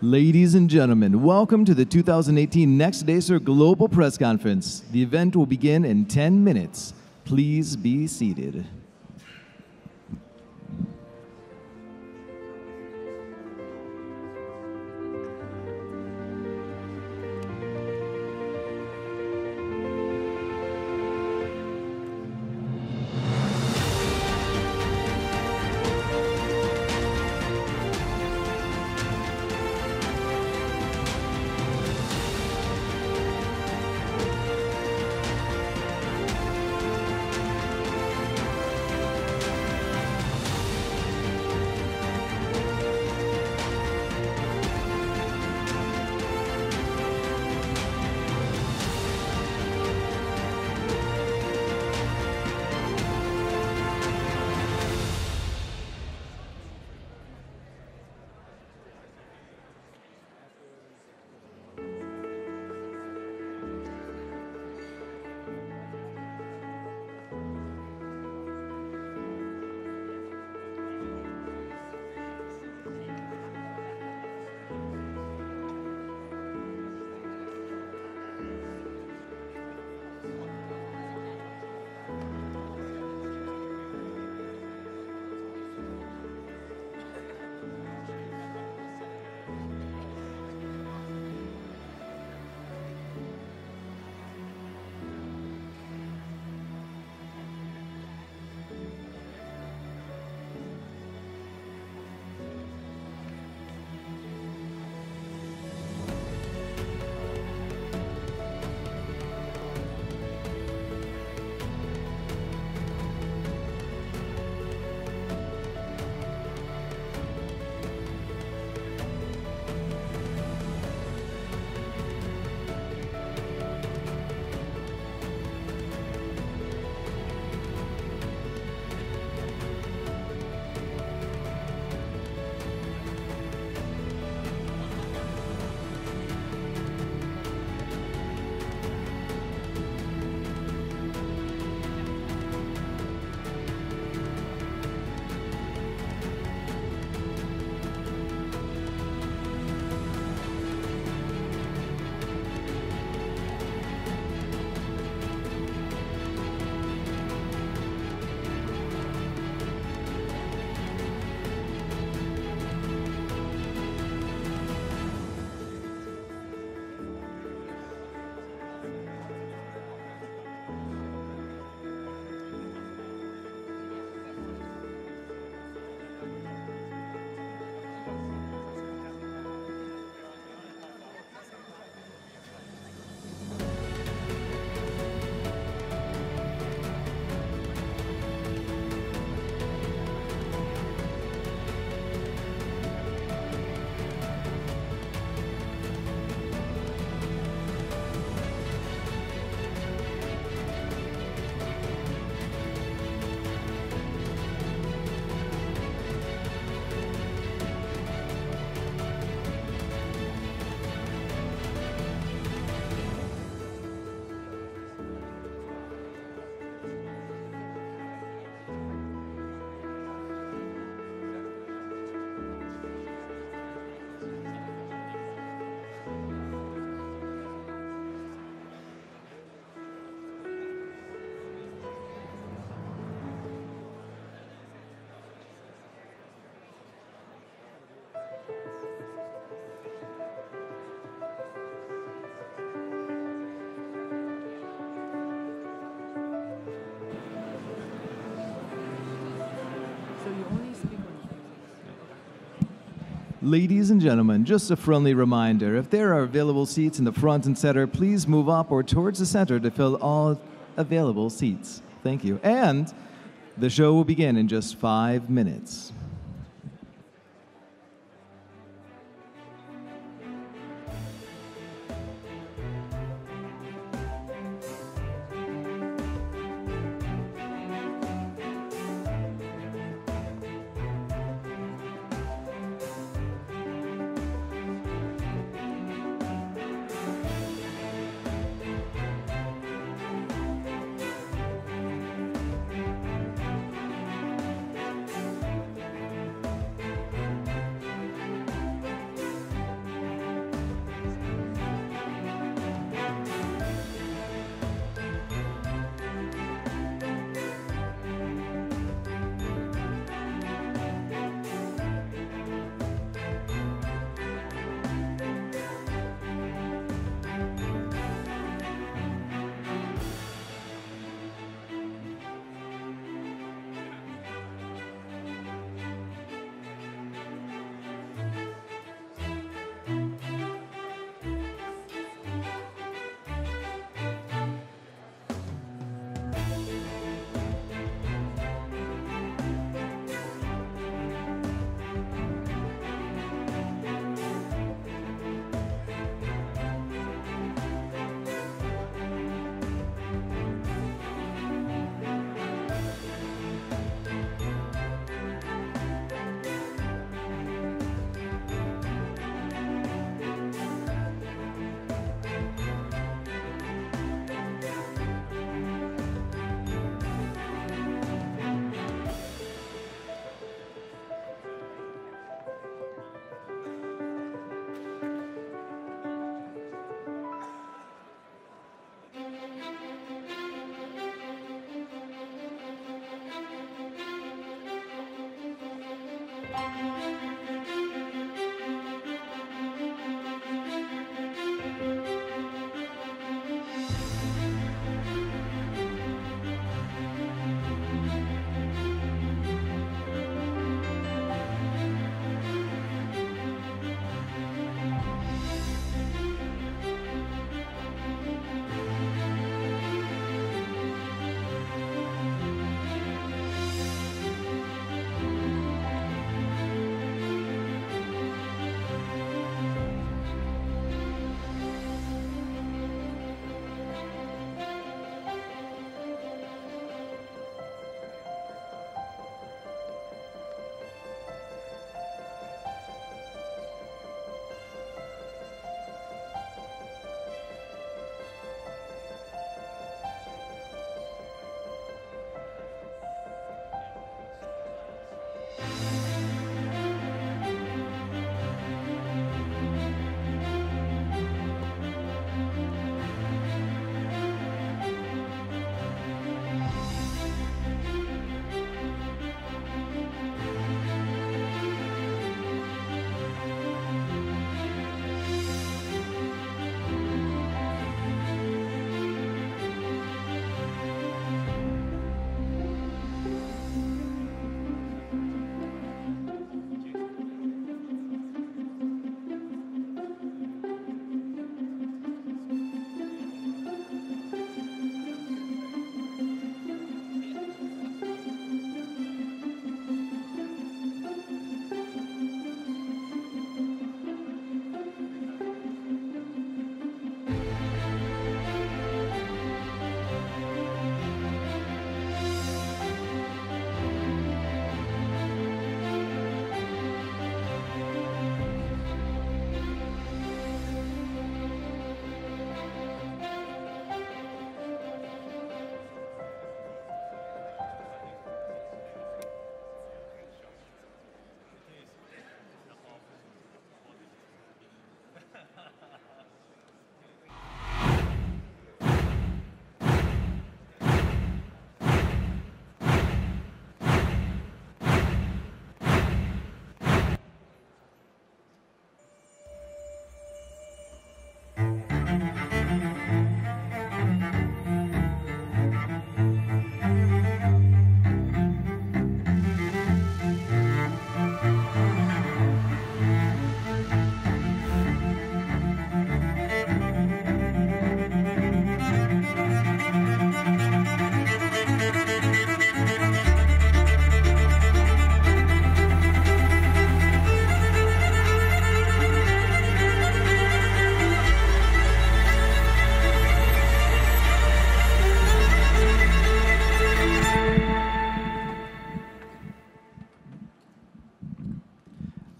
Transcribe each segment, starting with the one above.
Ladies and gentlemen, welcome to the 2018 Next Acer Global Press Conference. The event will begin in 10 minutes. Please be seated. Ladies and gentlemen, just a friendly reminder, if there are available seats in the front and center, please move up or towards the center to fill all available seats. Thank you. And the show will begin in just 5 minutes.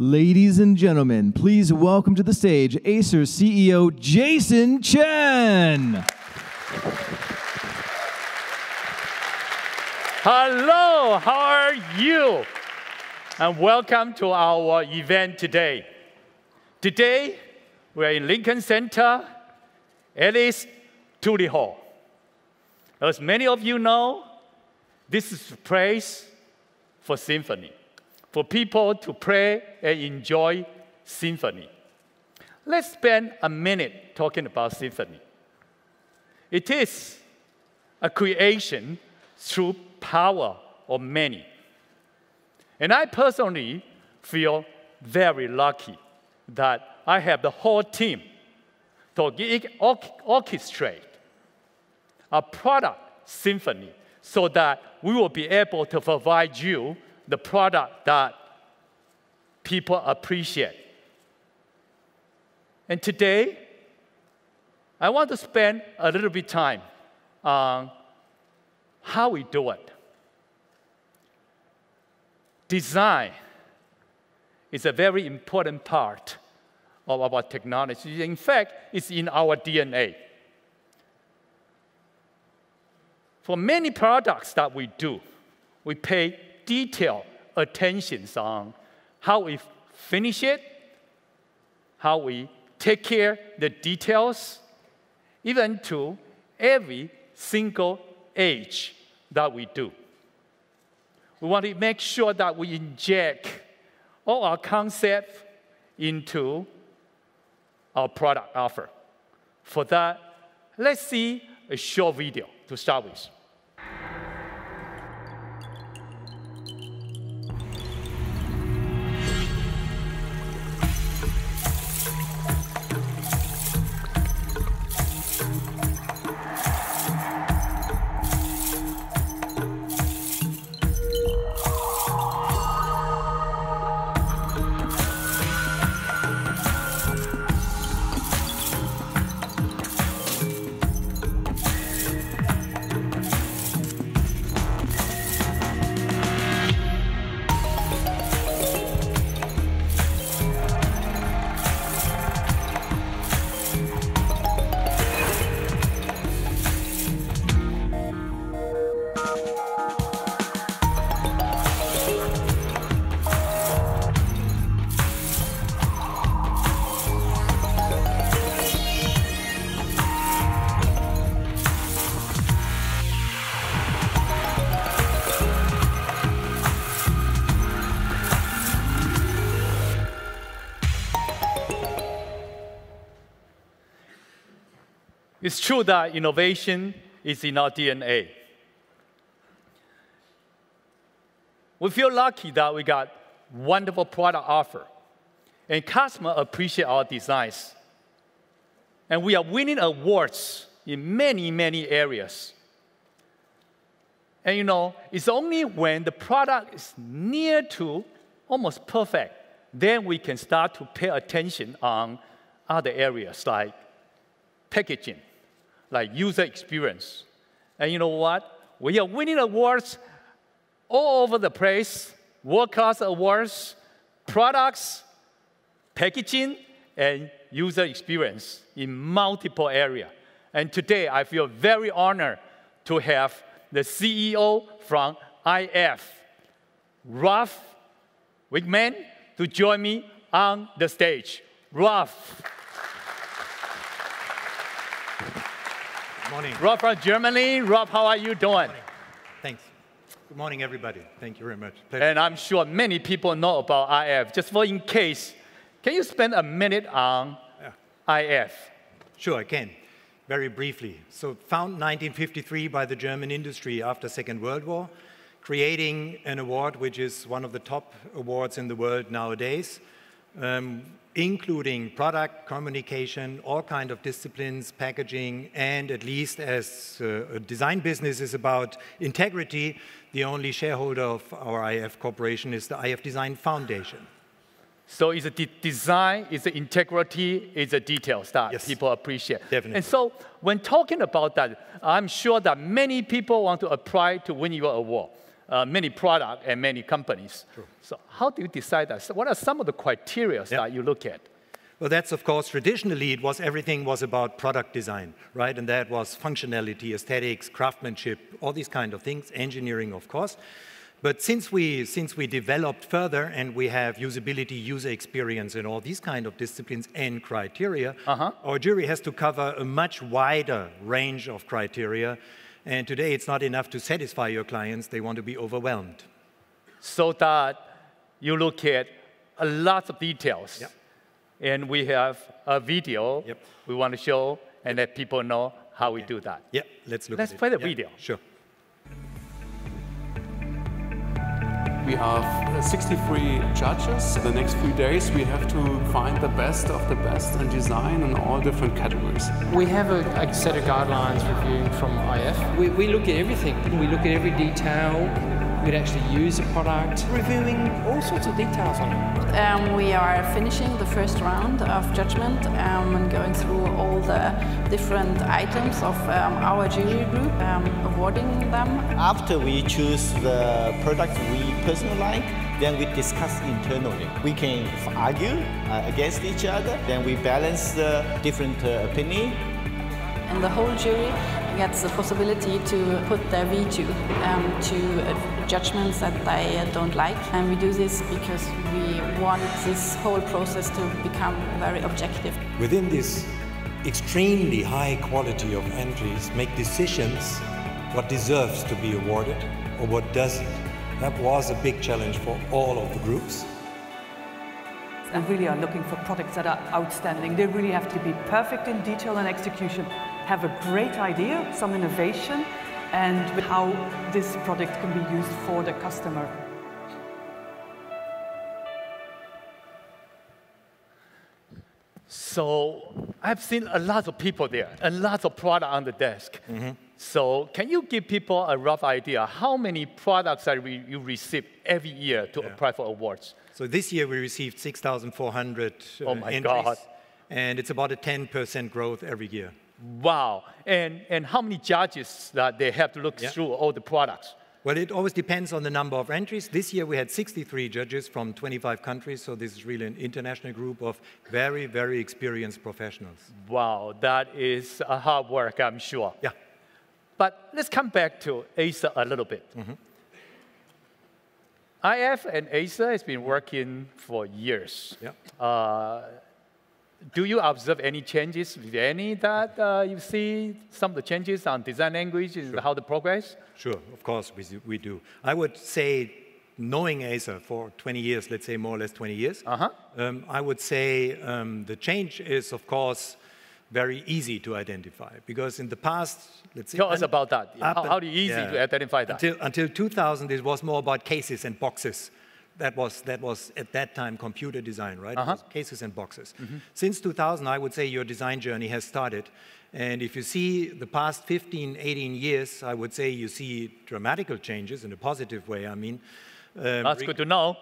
Ladies and gentlemen, please welcome to the stage Acer CEO Jason Chen. Hello, how are you? And welcome to our event today. Today, we're in Lincoln Center. It is Tutti Hall. As many of you know, this is a place for symphony, for people to play and enjoy symphony. Let's spend a minute talking about symphony. It is a creation through power of many. And I personally feel very lucky that I have the whole team to orchestrate a product symphony so that we will be able to provide you the product that people appreciate. And today, I want to spend a little bit of time on how we do it. Design is a very important part of our technology. In fact, it's in our DNA. For many products that we do, we pay detailed attention on how we finish it, how we take care of the details, even to every single edge that we do. We want to make sure that we inject all our concepts into our product offer. For that, let's see a short video to start with. It's true that innovation is in our DNA. We feel lucky that we got wonderful product offer, and customers appreciate our designs. And we are winning awards in many, many areas. And it's only when the product is near to almost perfect, then we can start to pay attention on other areas like packaging, like user experience. And you know what? We are winning awards all over the place, world-class awards, products, packaging, and user experience in multiple areas. And today, I feel very honored to have the CEO from IF, Ralph WIEGMANN, to join me on the stage. Ralph. Good morning. Rob from Germany. Rob, how are you doing? Thanks. Good morning, everybody. Thank you very much. Pleasure. And I'm sure many people know about IF. Just for in case, can you spend a minute on IF? Sure, I can. Very briefly. So founded in 1953 by the German industry after Second World War, creating an award which is one of the top awards in the world nowadays, including product, communication, all kinds of disciplines, packaging, and at least as a design business is about integrity, the only shareholder of our IF corporation is the IF Design Foundation. So it's a design, it's the integrity, it's the details that people appreciate. Definitely. And so when talking about that, I'm sure that many people want to apply to win your award. many products and many companies. True. So how do you decide that? So what are some of the criteria that you look at? Well, that's, of course, traditionally, everything was about product design, right? And that was functionality, aesthetics, craftsmanship, all these kind of things, engineering, of course. But since we developed further and we have usability, user experience, and all these kind of disciplines and criteria, our jury has to cover a much wider range of criteria. And today, it's not enough to satisfy your clients. They want to be overwhelmed. So that you look at a lot of details. Yep. And we have a video we want to show and let people know how we do that. Yeah, let's look at it. Let's play the video. Sure. We have 63 judges. The next few days we have to find the best of the best in design in all different categories. We have a set of guidelines reviewing from IF. We look at everything. We look at every detail. We'd actually use a product, reviewing all sorts of details on it. We are finishing the first round of judgment and going through all the different items of our jury group, awarding them. After we choose the product we personally like, then we discuss internally. We can argue against each other, then we balance the different opinion. And the whole jury gets the possibility to put their veto to judgments that they don't like. And we do this because we want this whole process to become very objective. Within this extremely high quality of entries, make decisions what deserves to be awarded or what doesn't. That was a big challenge for all of the groups. We really are looking for products that are outstanding. They really have to be perfect in detail and execution, have a great idea, some innovation, and how this product can be used for the customer. So I've seen a lot of people there, a lot of product on the desk. So can you give people a rough idea how many products that you receive every year to apply for awards? So this year we received 6,400 entries, God. And it's about a 10% growth every year. Wow. And how many judges that they have to look through all the products? Well, it always depends on the number of entries. This year we had 63 judges from 25 countries, so this is really an international group of very, very experienced professionals. Wow, that is a hard work, I'm sure. Yeah. But let's come back to Acer a little bit. IF and Acer has been working for years. Yeah. Do you observe any changes, if any, that you see some of the changes on design language and how the progress? Sure, of course we do. I would say, knowing Acer for 20 years, let's say more or less 20 years, I would say the change is, of course, very easy to identify. Because in the past, let's say... Tell us about that. How easy to identify that? Until 2000, it was more about cases and boxes. That was at that time computer design, right? It was cases and boxes. Since 2000, I would say your design journey has started. And if you see the past 15, 18 years, I would say you see dramatical changes in a positive way, I mean. That's good to know.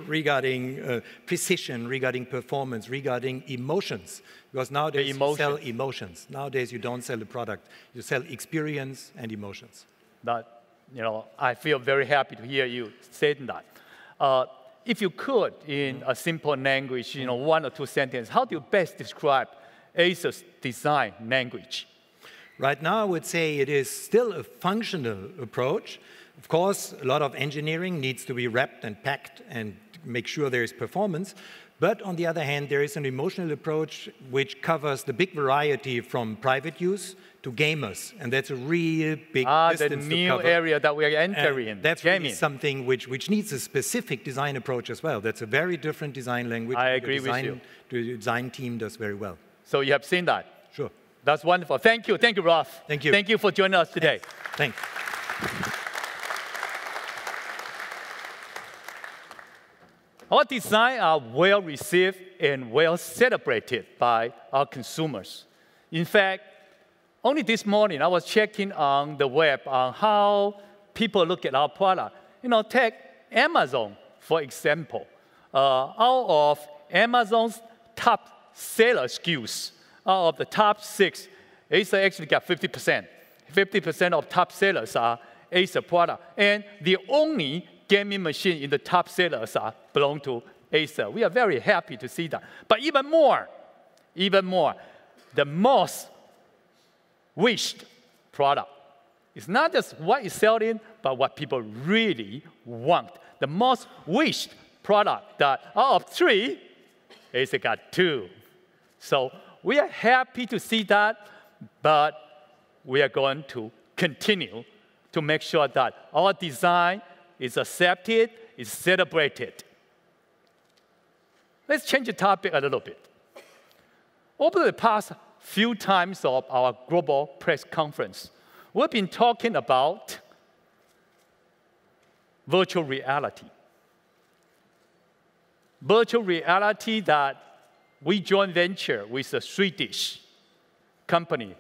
Regarding precision, regarding performance, regarding emotions. Because nowadays you sell emotions. Nowadays you don't sell a product. You sell experience and emotions. That, I feel very happy to hear you saying that. If you could, in a simple language, 1 or 2 sentences, how do you best describe Acer's design language? Right now, I would say it is still a functional approach. Of course, a lot of engineering needs to be wrapped and packed and make sure there is performance. But on the other hand, there is an emotional approach which covers the big variety from private use to gamers. And that's a real big distance to cover. The new area that we are entering. And that's really something which needs a specific design approach as well. That's a very different design language. I agree with you. The design team does very well. So you have seen that? Sure. That's wonderful. Thank you. Thank you, Rolf. Thank you. Thank you for joining us today. Thanks. Our designs are well received and well celebrated by our consumers. In fact, only this morning I was checking on the web on how people look at our product. Take Amazon, for example. Out of Amazon's top seller SKUs, out of the top 6, Acer actually got 50%. 50% of top sellers are Acer product. And the only gaming machine in the top sellers belong to Acer. We are very happy to see that. But even more, the most wished product is not just what is selling, but what people really want. The most wished product that out of 3, Acer got 2. So we are happy to see that, but we are going to continue to make sure that our design is accepted, is celebrated. Let's change the topic a little bit. Over the past few times of our global press conference, we've been talking about virtual reality. Virtual reality that we joint venture with a Swedish company.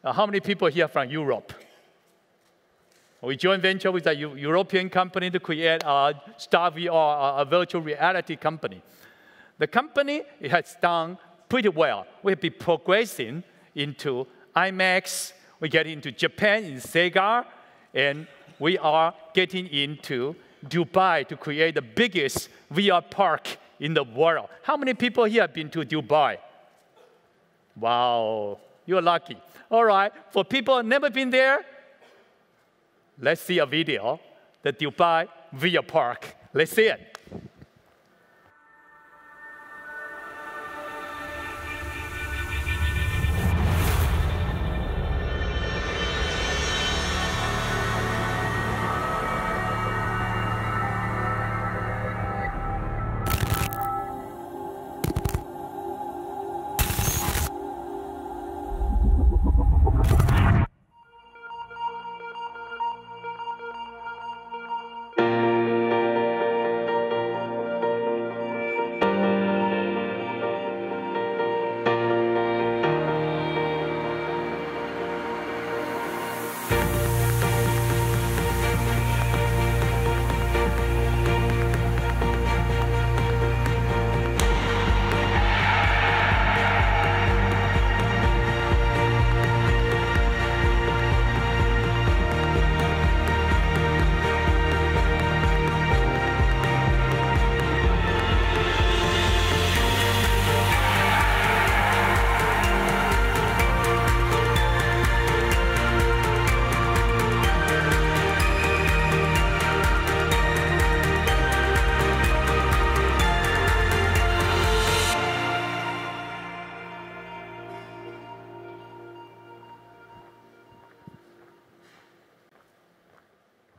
How many people here from Europe? We joint venture with a European company to create a StarVR, a virtual reality company. The company has done pretty well. We've been progressing into IMAX. We get into Japan in Sega, and we are getting into Dubai to create the biggest VR park in the world. How many people here have been to Dubai? Wow, you're lucky. All right, for people who have never been there, let's see a video, the Dubai VR park. Let's see it.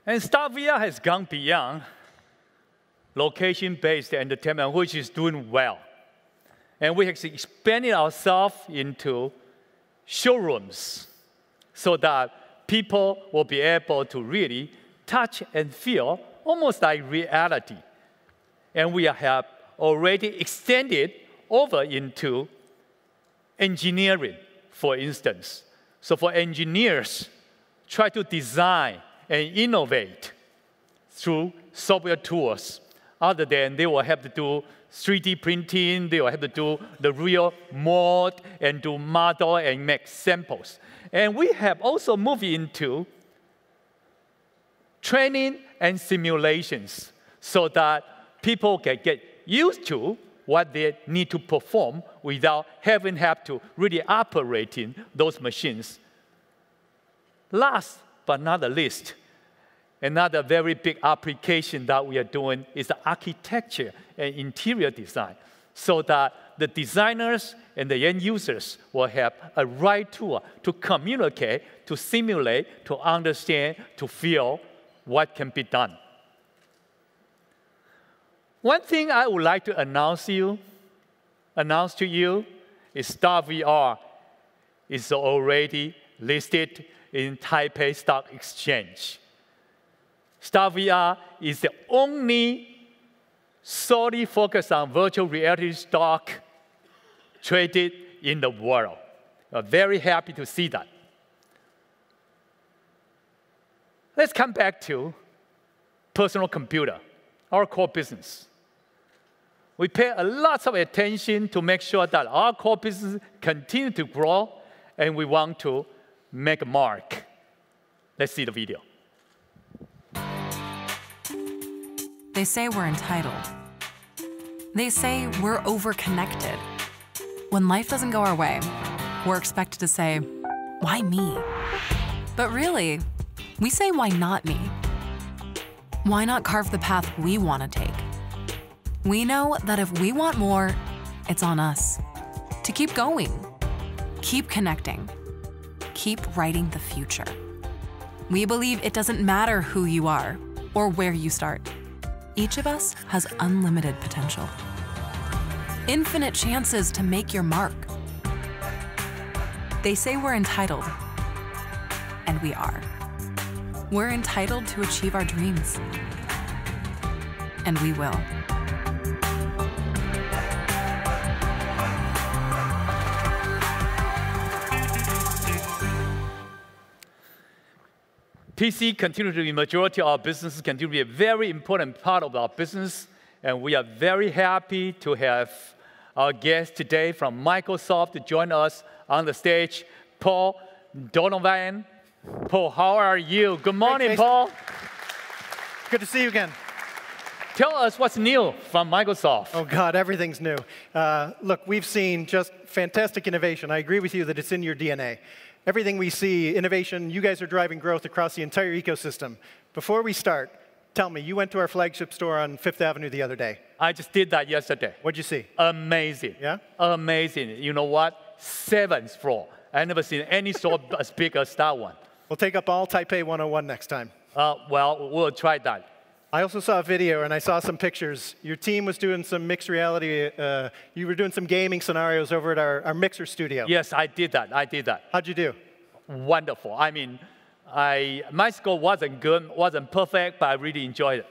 And StarVR has gone beyond location-based entertainment, which is doing well. And we have expanded ourselves into showrooms so that people will be able to really touch and feel almost like reality. And we have already extended over into engineering, for instance. So for engineers, try to design and innovate through software tools. Other than they will have to do 3D printing, they will have to do the real mold and do model and make samples. And we have also moved into training and simulations so that people can get used to what they need to perform without having to really operate in those machines. Last but not the least, another very big application that we are doing is the architecture and interior design, so that the designers and the end users will have a right tool to communicate, to simulate, to understand, to feel what can be done. One thing I would like to announce to you is StarVR is already listed in Taipei Stock Exchange. StarVR is the only solely focused on virtual reality stock traded in the world. We're very happy to see that. Let's come back to personal computer, our core business. We pay a lot of attention to make sure that our core business continue to grow, and we want to make a mark. Let's see the video. They say we're entitled. They say we're overconnected. When life doesn't go our way, we're expected to say, why me? But really, we say, why not me? Why not carve the path we want to take? We know that if we want more, it's on us to keep going, keep connecting, keep writing the future. We believe it doesn't matter who you are or where you start. Each of us has unlimited potential, infinite chances to make your mark. They say we're entitled, and we are. We're entitled to achieve our dreams, and we will. PC continue to be the majority of our business, continue to be a very important part of our business, and we are very happy to have our guest today from Microsoft to join us on the stage, Paul Donovan. Paul, how are you? Good morning, Paul. Good to see you again. Tell us what's new from Microsoft. Oh, God, everything's new. Look, we've seen just fantastic innovation. I agree with you that it's in your DNA. Everything we see, innovation, you guys are driving growth across the entire ecosystem. Before we start, tell me, you went to our flagship store on Fifth Avenue the other day. I just did that yesterday. What'd you see? Amazing. Yeah? Amazing. You know what? 7th floor. I've never seen any store as big as that one. We'll take up all Taipei 101 next time. Well, we'll try that. I also saw a video, and I saw some pictures. Your team was doing some mixed reality. You were doing some gaming scenarios over at our mixer studio. Yes, I did that. I did that. How'd you do? Wonderful. I mean, my score wasn't good, wasn't perfect, but I really enjoyed it.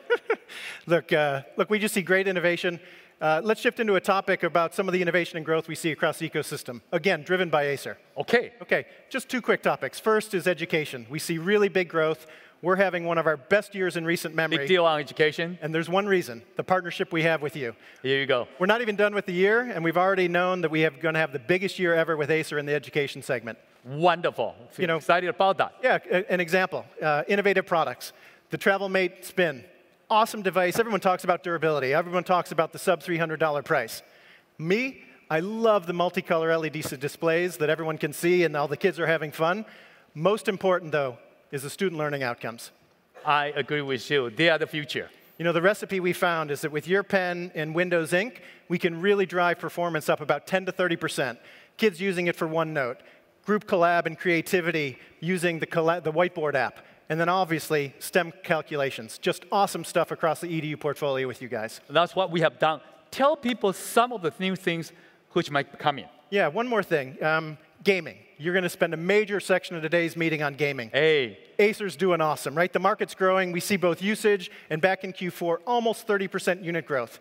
Look, we just see great innovation. Let's shift into a topic about some of the innovation and growth we see across the ecosystem. Again, driven by Acer. OK. OK, just 2 quick topics. First is education. We see really big growth. We're having one of our best years in recent memory. Big deal on education. And there's one reason, the partnership we have with you. Here you go. We're not even done with the year, and we've already known that we are going to have the biggest year ever with Acer in the education segment. Wonderful. Excited about that. Yeah, an example, innovative products. The TravelMate Spin, awesome device. Everyone talks about durability. Everyone talks about the sub-$300 price. Me, I love the multicolor LED displays that everyone can see, and all the kids are having fun. Most important, though, is the student learning outcomes. I agree with you. They are the future. You know, the recipe we found is that with your pen and Windows Ink, we can really drive performance up about 10 to 30%. Kids using it for OneNote, group collab and creativity using the whiteboard app, and then obviously STEM calculations. Just awesome stuff across the EDU portfolio with you guys. That's what we have done. Tell people some of the new things which might come in. Yeah, one more thing. Gaming. You're going to spend a major section of today's meeting on gaming. Hey. Acer's doing awesome, right? The market's growing. We see both usage and back in Q4, almost 30% unit growth.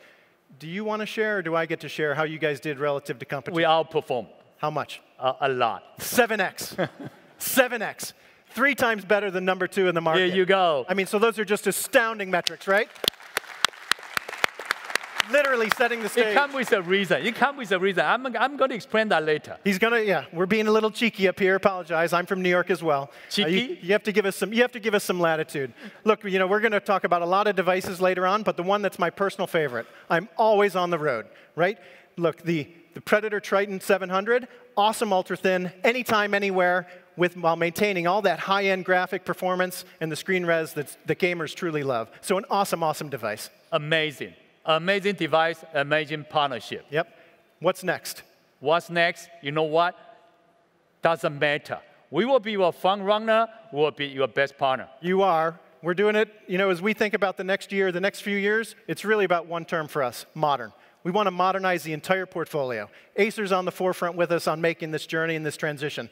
Do you want to share, or do I get to share how you guys did relative to competition? We outperformed. How much? A lot. 7x. 7x. 3 times better than number 2 in the market. There you go. I mean, so those are just astounding metrics, right? Literally setting the stage. It comes with a reason. It comes with a reason. I'm going to explain that later. He's going to, yeah. We're being a little cheeky up here. Apologize. I'm from New York as well. Cheeky? You have to give us some. You have to give us some latitude. Look, you know, we're going to talk about a lot of devices later on, but the one that's my personal favorite. I'm always on the road, right? Look, the Predator Triton 700, awesome ultra thin, anytime, anywhere, while maintaining all that high-end graphic performance and the screen res that gamers truly love. So an awesome, awesome device. Amazing. Amazing device, amazing partnership. Yep. What's next? What's next? You know what? Doesn't matter. We will be your front runner. We will be your best partner. You are. We're doing it. You know, as we think about the next year, the next few years, it's really about one term for us: modern. We want to modernize the entire portfolio. Acer's on the forefront with us on making this journey and this transition.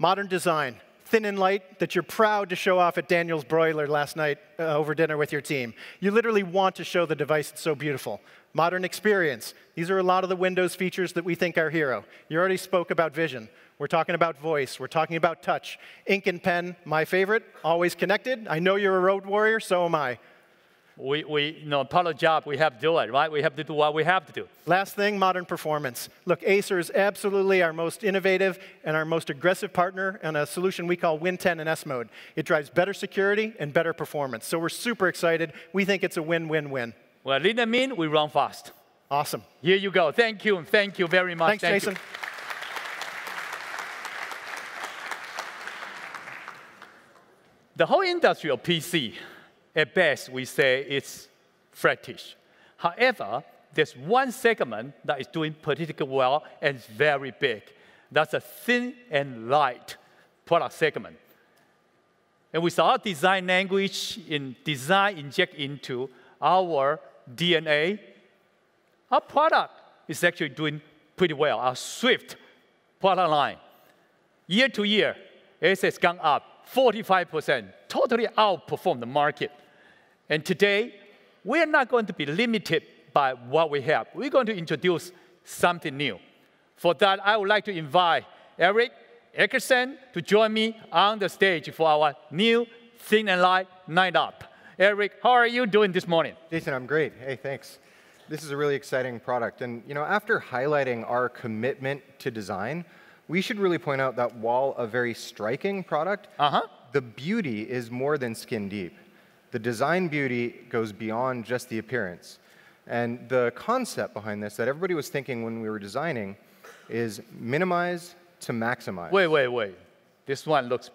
Modern design. Thin and light, that you're proud to show off at Daniel's Broiler last night over dinner with your team. You literally want to show the device that's so beautiful. Modern experience. These are a lot of the Windows features that we think are hero. You already spoke about vision. We're talking about voice. We're talking about touch. Ink and pen, my favorite, always connected. I know you're a road warrior, so am I. part of the job, we have to do it, right? We have to do what we have to do. Last thing, modern performance. Look, Acer is absolutely our most innovative and our most aggressive partner in a solution we call Win 10 in S mode. It drives better security and better performance. So we're super excited. We think it's a win-win-win. Well, lean and mean, we run fast. Awesome. Here you go. Thank you, and thank you very much. Thanks, Jason. You. The whole industry of PC, at best, we say it's flattish. However, there's one segment that is doing particularly well and is very big. That's a thin and light product segment. And with our design language in design inject into our DNA, our product is actually doing pretty well. Our Swift product line, year to year, it has gone up 45%, totally outperformed the market. And today, we're not going to be limited by what we have. We're going to introduce something new. For that, I would like to invite Eric Eckerson to join me on the stage for our new Thin and Light Night Up. Eric, how are you doing this morning? Jason, I'm great. Hey, thanks. This is a really exciting product. And after highlighting our commitment to design, we should really point out that while a very striking product, the beauty is more than skin deep. The design beauty goes beyond just the appearance. And the concept behind this that everybody was thinking when we were designing is minimize to maximize. Wait. This one looks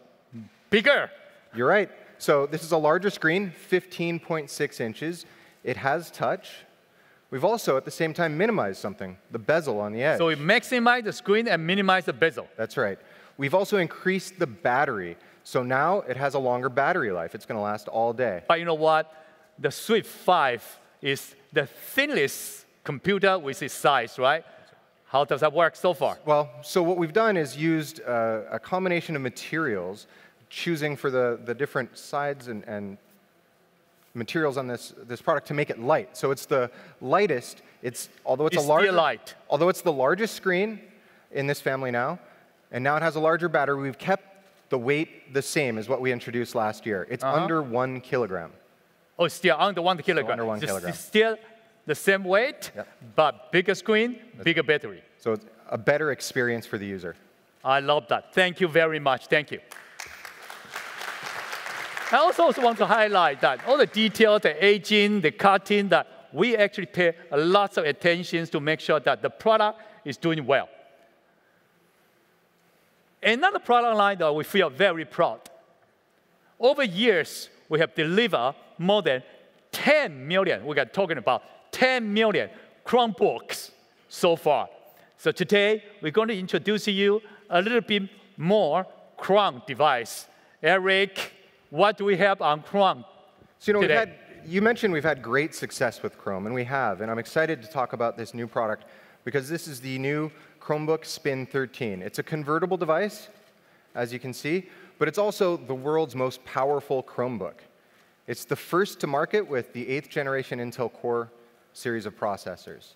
bigger. You're right. So this is a larger screen, 15.6 inches. It has touch. We've also, at the same time, minimized something, the bezel on the edge. So we maximize the screen and minimize the bezel. That's right. We've also increased the battery. So now it has a longer battery life. It's going to last all day. But you know what? The Swift 5 is the thinnest computer with its size, right? How does that work so far? Well, so what we've done is used a combination of materials, choosing for the different sides and materials on this product to make it light. So it's the lightest. Although it's the largest screen in this family now, and now it has a larger battery, we've kept the weight the same as what we introduced last year. It's under 1 kilogram. Oh, it's still under 1 kilogram. So under 1 kilogram. It's still the same weight, but bigger screen, bigger battery. So it's a better experience for the user. I love that. Thank you very much. Thank you. I also want to highlight that all the details, the aging, the cutting, that we actually pay a lot of attention to make sure that the product is doing well. Another product line that we feel very proud. Over years, we have delivered more than 10 million, we are talking about 10 million Chromebooks so far. So today, we're going to introduce to you a little bit more Chrome device. Eric, what do we have on Chrome today? You mentioned we've had great success with Chrome, and we have. And I'm excited to talk about this new product because this is the new Chromebook Spin 13. It's a convertible device, as you can see, but it's also the world's most powerful Chromebook. It's the first to market with the 8th generation Intel Core series of processors.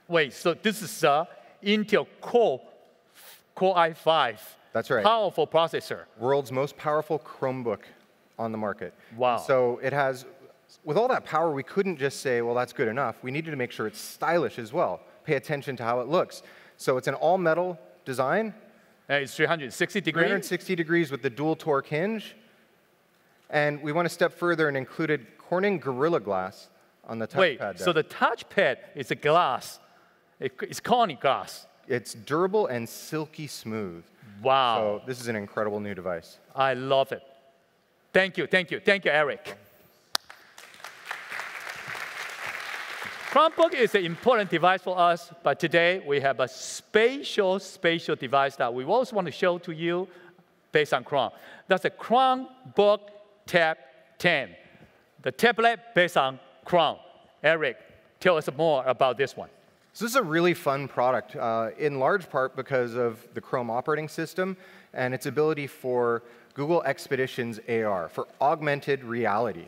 Wait, so this is Intel Core i5. That's right. Powerful processor. World's most powerful Chromebook on the market. Wow. So it has, with all that power, we couldn't just say, well, that's good enough. We needed to make sure it's stylish as well. Pay attention to how it looks. So it's an all-metal design. It's 360 degrees. 360 degrees with the dual torque hinge. And we went a step further and included Corning Gorilla Glass on the touchpad. Wait, so the touchpad is a glass. It's Corning glass. It's durable and silky smooth. Wow. So this is an incredible new device. I love it. Thank you, Eric. Chromebook is an important device for us, but today we have a spatial device that we also want to show to you based on Chrome. That's a Chromebook Tab 10, the tablet based on Chrome. Eric, tell us more about this one. So this is a really fun product, in large part because of the Chrome operating system and its ability for Google Expeditions AR, for augmented reality.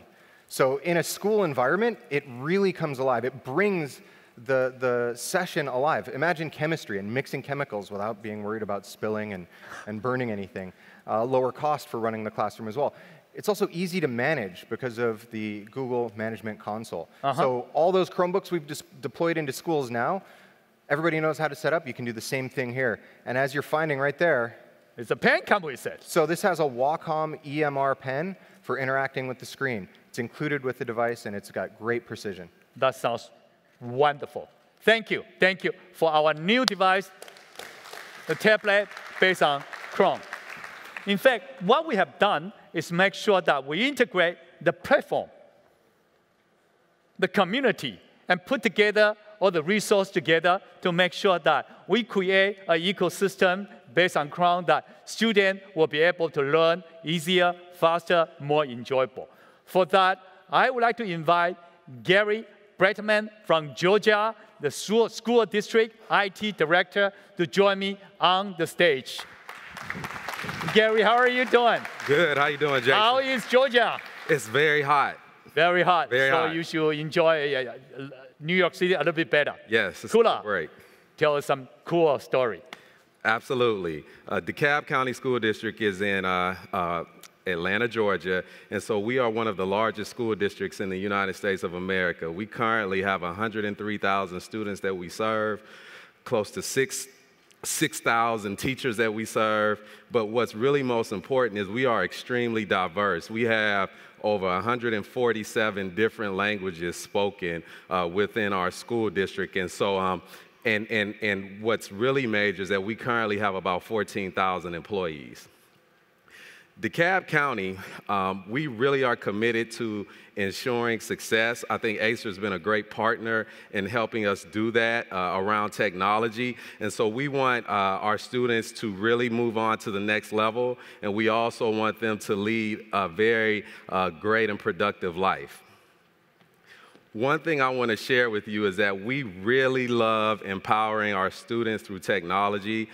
So in a school environment, it really comes alive. It brings the session alive. Imagine chemistry and mixing chemicals without being worried about spilling and burning anything. Lower cost for running the classroom as well. It's also easy to manage because of the Google Management Console. So all those Chromebooks we've deployed into schools now, everybody knows how to set up. You can do the same thing here. And as you're finding right there, it's a pen come with it. So this has a Wacom EMR pen for interacting with the screen. It's included with the device, and it's got great precision. That sounds wonderful. Thank you. Thank you for our new device, the tablet based on Chrome. In fact, what we have done is make sure that we integrate the platform, the community, and put together all the resources together to make sure that we create an ecosystem based on Chrome that students will be able to learn easier, faster, more enjoyable. For that, I would like to invite Gary Bretman from Georgia, the school district IT director, to join me on the stage. Gary, how are you doing? Good. How you doing, Jason? How is Georgia? It's very hot. Very hot. Very hot. So you should enjoy New York City a little bit better. Yes, it's cooler. Great. Tell us some cool story. Absolutely. DeKalb County School District is in Atlanta, Georgia, and so we are one of the largest school districts in the United States of America. We currently have 103,000 students that we serve, close to 6,000 teachers that we serve, but what's really most important is we are extremely diverse. We have over 147 different languages spoken within our school district, and so and what's really major is that we currently have about 14,000 employees. DeKalb County, we really are committed to ensuring success. I think Acer has been a great partner in helping us do that around technology. And so we want our students to really move on to the next level, and we also want them to lead a very great and productive life. One thing I want to share with you is that we really love empowering our students through technology,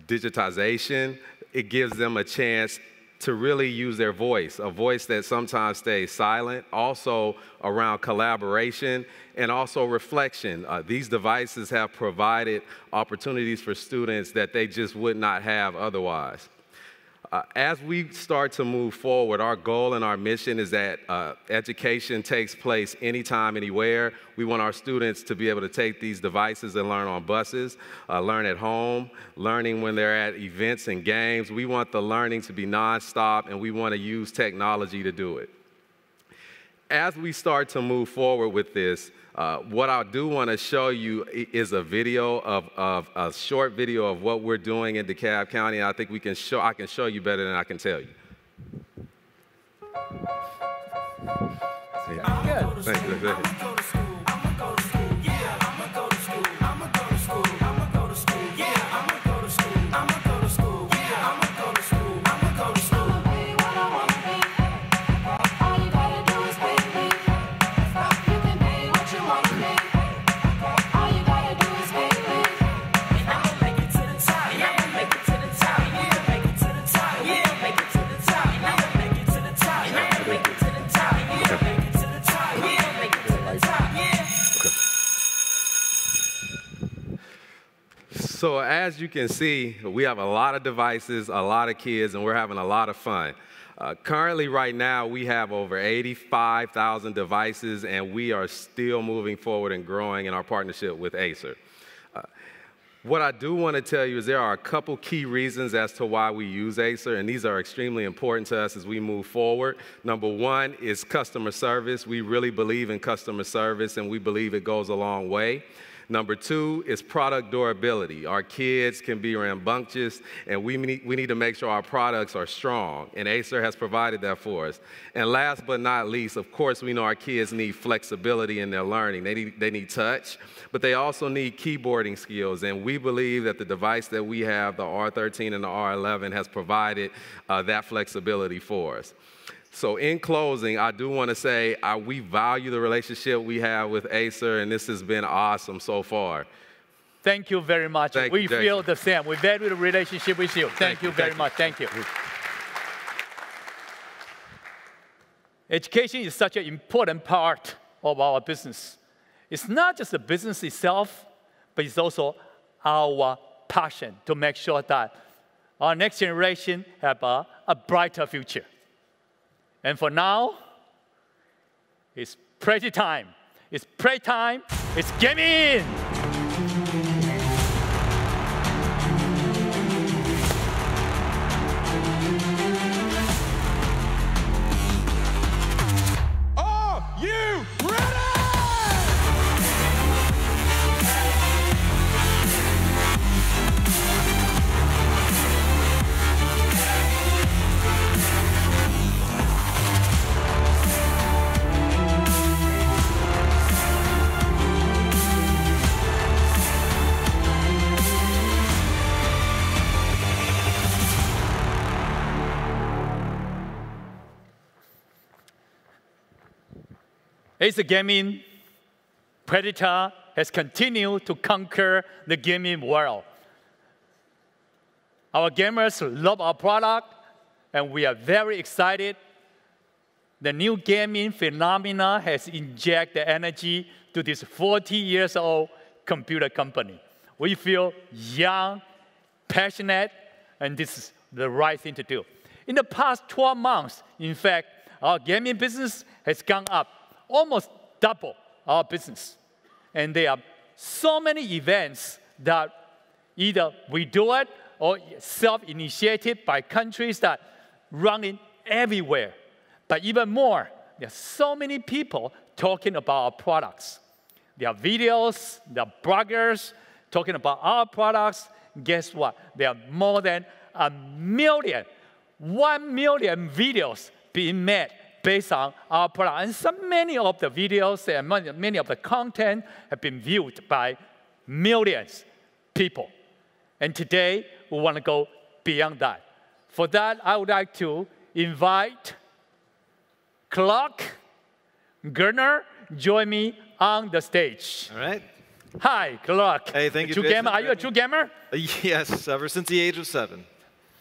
digitization. It gives them a chance to really use their voice, a voice that sometimes stays silent, also around collaboration and also reflection. These devices have provided opportunities for students that they just would not have otherwise. As we start to move forward, our goal and our mission is that education takes place anytime, anywhere. We want our students to be able to take these devices and learn on buses, learn at home, learning when they're at events and games. We want the learning to be nonstop, and we want to use technology to do it. As we start to move forward with this, what I do want to show you is a video of a short video of what we're doing in DeKalb County. I think I can show you better than I can tell you. Yeah. Good. Thank you. So as you can see, we have a lot of devices, a lot of kids, and we're having a lot of fun. Currently, right now, we have over 85,000 devices, and we are still moving forward and growing in our partnership with Acer. What I do want to tell you is there are a couple key reasons as to why we use Acer, and these are extremely important to us as we move forward. Number one is customer service. We really believe in customer service, and we believe it goes a long way. Number two is product durability. Our kids can be rambunctious, and we need to make sure our products are strong, and Acer has provided that for us. And last but not least, of course, we know our kids need flexibility in their learning. They need touch, but they also need keyboarding skills, and we believe that the device that we have, the R13 and the R11, has provided that flexibility for us. So in closing, I do want to say we value the relationship we have with Acer, and this has been awesome so far. Thank you very much. We feel the same. We value the relationship with you. Thank you very much. Thank you. Education is such an important part of our business. It's not just the business itself, but it's also our passion to make sure that our next generation have a brighter future. And for now, it's party time. It's playtime. It's gaming. Acer Gaming Predator has continued to conquer the gaming world. Our gamers love our product, and we are very excited. The new gaming phenomena has injected energy to this 40-year-old computer company. We feel young, passionate, and this is the right thing to do. In the past 12 months, in fact, our gaming business has gone up, almost double our business. And there are so many events that either we do it or self-initiated by countries that run it everywhere. But even more, there are so many people talking about our products. There are videos, there are bloggers talking about our products. Guess what? There are more than 1 million videos being made based on our product. And many of the videos and many of the content have been viewed by millions of people. And today, we want to go beyond that. For that, I would like to invite Clark Gerner join me on the stage. All right. Hi, Clark. Hey, thank you, True gamer. Are you a true gamer? Yes, ever since the age of 7.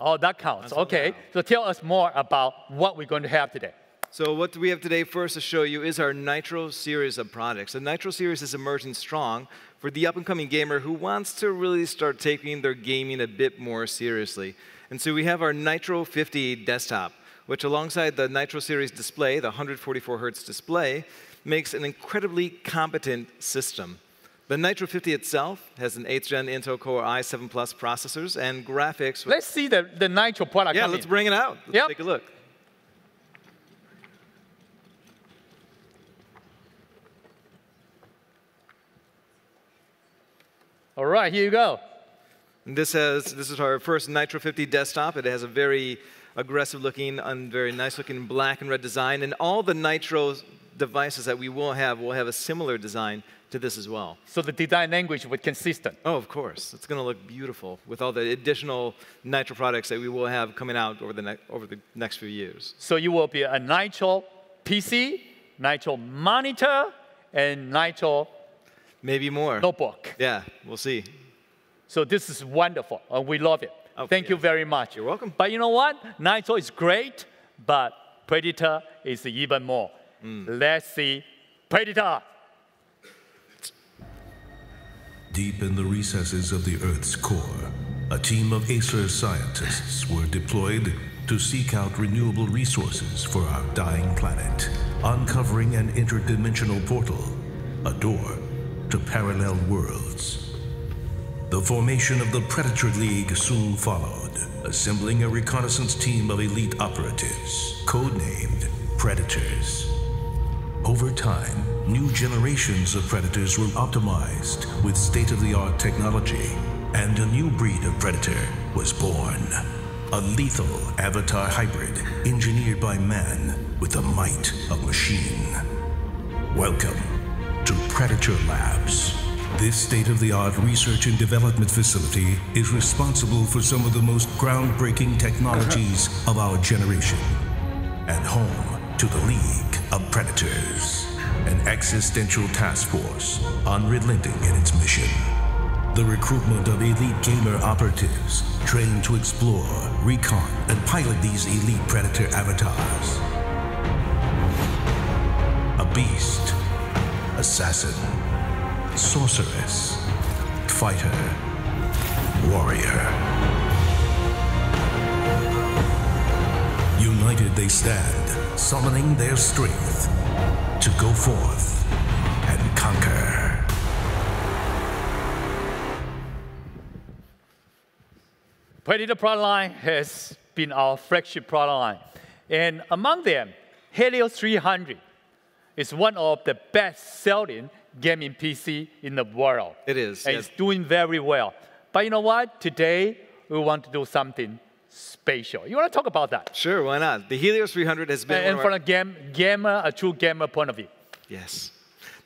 Oh, that counts. Okay. So tell us more about what we're going to have today. So what we have today first to show you is our Nitro series of products. The Nitro series is emerging strong for the up-and-coming gamer who wants to really start taking their gaming a bit more seriously. And so we have our Nitro 50 desktop, which alongside the Nitro series display, the 144 Hz display, makes an incredibly competent system. The Nitro 50 itself has an 8th Gen Intel Core i7 Plus processors and graphics. Let's see the Nitro product. Yeah, let's bring it out. Let's take a look. All right, here you go. And this is our first Nitro 50 desktop. It has a very aggressive-looking and very nice-looking black and red design. And all the Nitro devices that we will have a similar design to this as well. So the design language was consistent? Oh, of course. It's going to look beautiful with all the additional Nitro products that we will have coming out over the next few years. So you will be a Nitro PC, Nitro monitor, and Nitro maybe more notebook. Yeah, we'll see. So this is wonderful. We love it. Thank you very much. You're welcome. But you know what? Nitro is great, but Predator is even more. Let's see Predator. Deep in the recesses of the Earth's core, a team of Acer scientists were deployed to seek out renewable resources for our dying planet, uncovering an interdimensional portal, a door to parallel worlds. The formation of the Predator League soon followed, assembling a reconnaissance team of elite operatives, codenamed Predators. Over time, new generations of Predators were optimized with state-of-the-art technology, and a new breed of Predator was born. A lethal avatar hybrid engineered by man with the might of machine. Welcome to Predator Labs. This state-of-the-art research and development facility is responsible for some of the most groundbreaking technologies of our generation, and home to the League of Predators, an existential task force unrelenting in its mission. The recruitment of elite gamer operatives trained to explore, recon, and pilot these elite Predator avatars. A beast, assassin, sorceress, fighter, warrior. United they stand, summoning their strength to go forth and conquer. Predator product line has been our flagship product line. And among them, Helios 300 is one of the best-selling gaming PC in the world. It is. And yes. It's doing very well. But you know what? Today, we want to do something special. You want to talk about that? Sure, why not? The Helios 300 has been and from a true gamer point of view. Yes.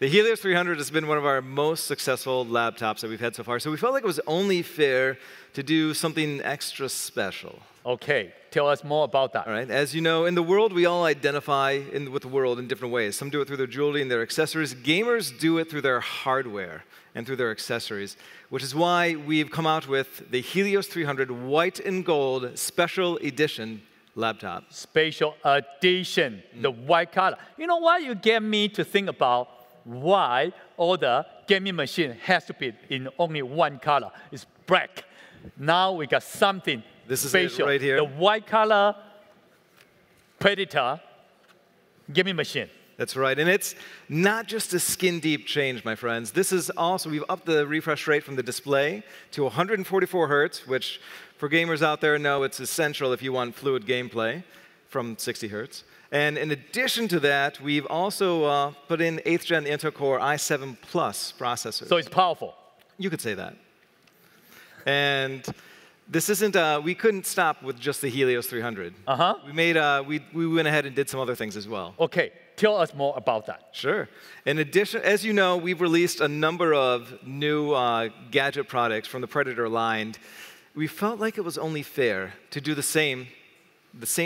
The Helios 300 has been one of our most successful laptops that we've had so far. So we felt like it was only fair to do something extra special. Okay, tell us more about that. All right. As you know, in the world, we all identify with the world in different ways. Some do it through their jewelry and their accessories. Gamers do it through their hardware and through their accessories, which is why we've come out with the Helios 300 White and Gold Special Edition laptop. Special Edition, the white color. You know what? You get me to think about why all the gaming machine has to be in only one color. It's black. Now we got something this is special. It right here. The white color Predator gaming machine. That's right, and it's not just a skin-deep change, my friends. This is also, we've upped the refresh rate from the display to 144 Hertz, which for gamers out there know it's essential if you want fluid gameplay from 60 Hertz. And in addition to that, we've also put in 8th Gen Intel Core i7 Plus processors. So it's powerful. You could say that. And this isn't, we couldn't stop with just the Helios 300. We went ahead and did some other things as well. Okay, tell us more about that. Sure. In addition, as you know, we've released a number of new gadget products from the Predator line. We felt like it was only fair to do the same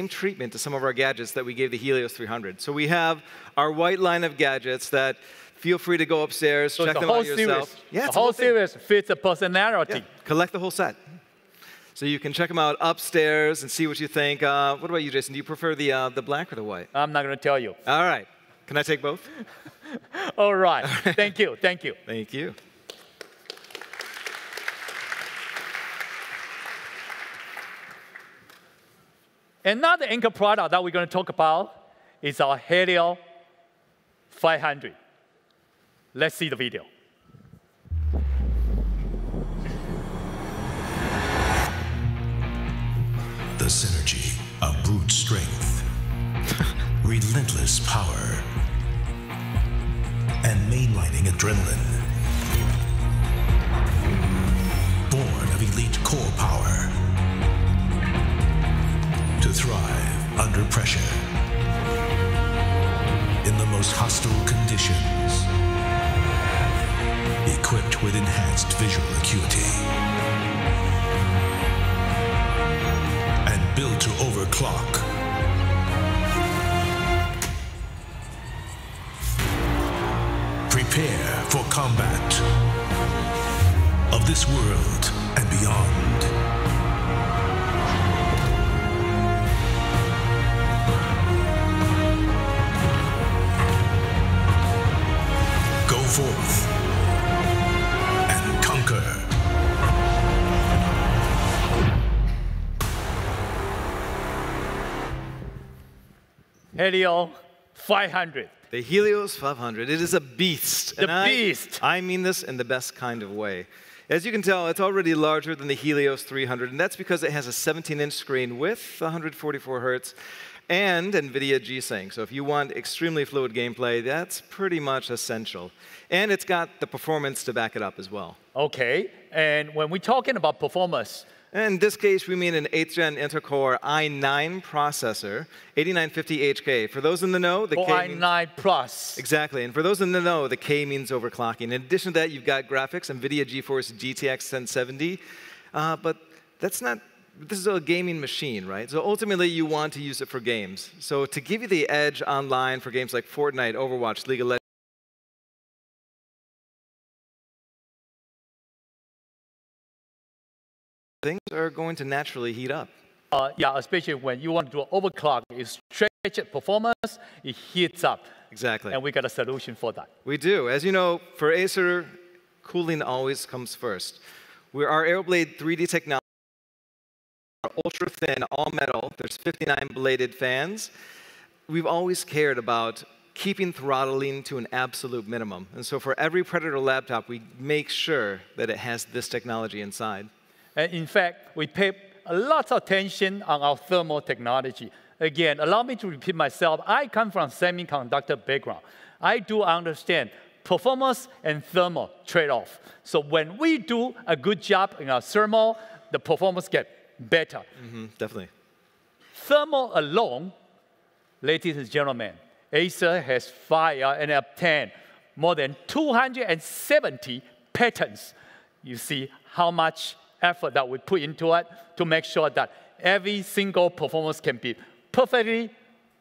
treatment to some of our gadgets that we gave the Helios 300. So we have our white line of gadgets that feel free to go upstairs, check them out yourself. Yeah, the whole series fits a personality. Yeah. Collect the whole set. So you can check them out upstairs and see what you think. What about you, Jason? Do you prefer the black or the white? I'm not going to tell you. All right. Can I take both? All right. Thank you. Thank you. Thank you. Another anchor product that we're going to talk about is our Helios 500. Let's see the video. The synergy of brute strength, relentless power, and mainlining adrenaline. Born of elite core power. To thrive under pressure. In the most hostile conditions. Equipped with enhanced visual acuity. And built to overclock. Prepare for combat of this world and beyond. Go forth and conquer. Helios 500. The Helios 500. It is a beast. The beast. I mean this in the best kind of way. As you can tell, it's already larger than the Helios 300, and that's because it has a 17-inch screen with 144 Hertz and NVIDIA G-Sync. So if you want extremely fluid gameplay, that's pretty much essential. And it's got the performance to back it up as well. Okay, and when we're talking about performance, in this case, we mean an 8th Gen Intel Core i9 processor, 8950 HK. For those in the know, the K i9 Plus. Exactly, and for those in the know, the K means overclocking. In addition to that, you've got graphics, NVIDIA GeForce GTX 1070, but that's not, this is a gaming machine, right? So ultimately, you want to use it for games. So to give you the edge online for games like Fortnite, Overwatch, League of Legends, things are going to naturally heat up. Yeah, especially when you want to do overclock, you stretch performance, it heats up. Exactly. And we got a solution for that. We do. As you know, for Acer, cooling always comes first. Our AeroBlade 3D technology are ultra thin, all metal. There's 59 bladed fans. We've always cared about keeping throttling to an absolute minimum. And so for every Predator laptop, we make sure that it has this technology inside. And in fact, we pay a lot of attention on our thermal technology. Again, allow me to repeat myself. I come from semiconductor background. I do understand performance and thermal trade-off. So when we do a good job in our thermal, the performance gets better. Definitely. Thermal alone, ladies and gentlemen, Acer has filed and obtained more than 270 patents. You see how much effort that we put into it to make sure that every single performance can be perfectly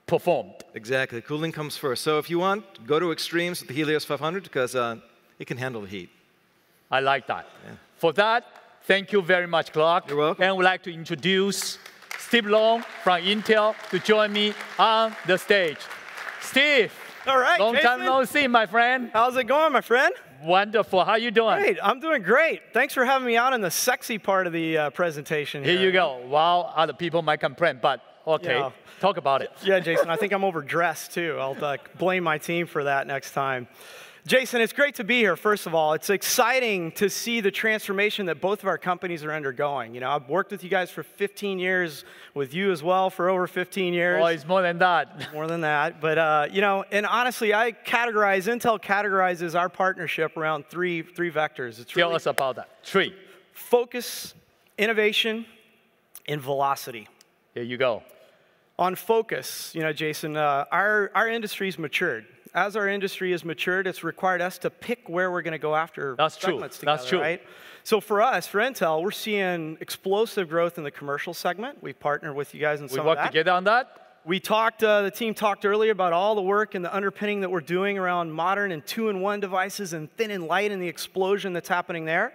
performed. Exactly. Cooling comes first. So if you want, go to extremes with the Helios 500 because it can handle the heat. I like that. Yeah. For that, thank you very much, Clark. You're welcome. And I would like to introduce Steve Long from Intel to join me on the stage. Steve. All right, long Jason. time no see, my friend. How's it going, my friend? Wonderful. How you doing? Great. I'm doing great. Thanks for having me out in the sexy part of the presentation here. Here you go. Wow, other people might complain, but okay, yeah. Talk about it. Yeah, Jason, I think I'm overdressed, too. I'll blame my team for that next time. Jason, it's great to be here, first of all. It's exciting to see the transformation that both of our companies are undergoing. You know, I've worked with you guys for 15 years, with you as well for over 15 years. Oh, it's more than that. More than that. But, you know, and honestly, Intel categorizes our partnership around three vectors. Tell us about that. Three. Focus, innovation, and velocity. There you go. On focus, you know, Jason, our industry's matured. As our industry has matured, it's required us to pick where we're going to go after segments together, That's true. Right? So for us, for Intel, we're seeing explosive growth in the commercial segment. We've partnered with you guys in some of that. We worked together on that? We talked, the team talked earlier about all the work and the underpinning that we're doing around modern and two-in-one devices and thin and light and the explosion that's happening there.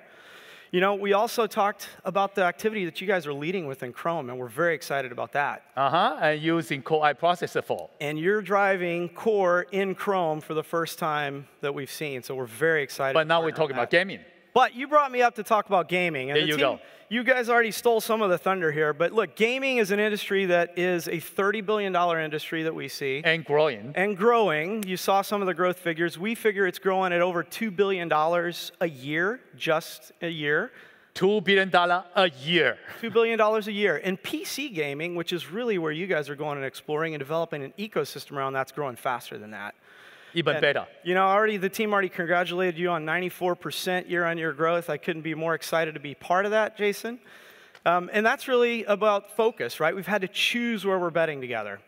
You know, we also talked about the activity that you guys are leading with in Chrome, and we're very excited about that. And using Core i processor for. And you're driving Core in Chrome for the first time that we've seen, so we're very excited. But now we're talking about gaming. But you brought me up to talk about gaming. And there you go. You guys already stole some of the thunder here, but look, gaming is an industry that is a $30 billion industry that we see. And growing. And growing. You saw some of the growth figures. We figure it's growing at over $2 billion a year, just a year. $2 billion a year. $2 billion a year. And PC gaming, which is really where you guys are going and exploring and developing an ecosystem around, that's growing faster than that. Even better. You know, the team already congratulated you on 94% year-on-year growth. I couldn't be more excited to be part of that, Jason. And that's really about focus, right? We've had to choose where we're betting together.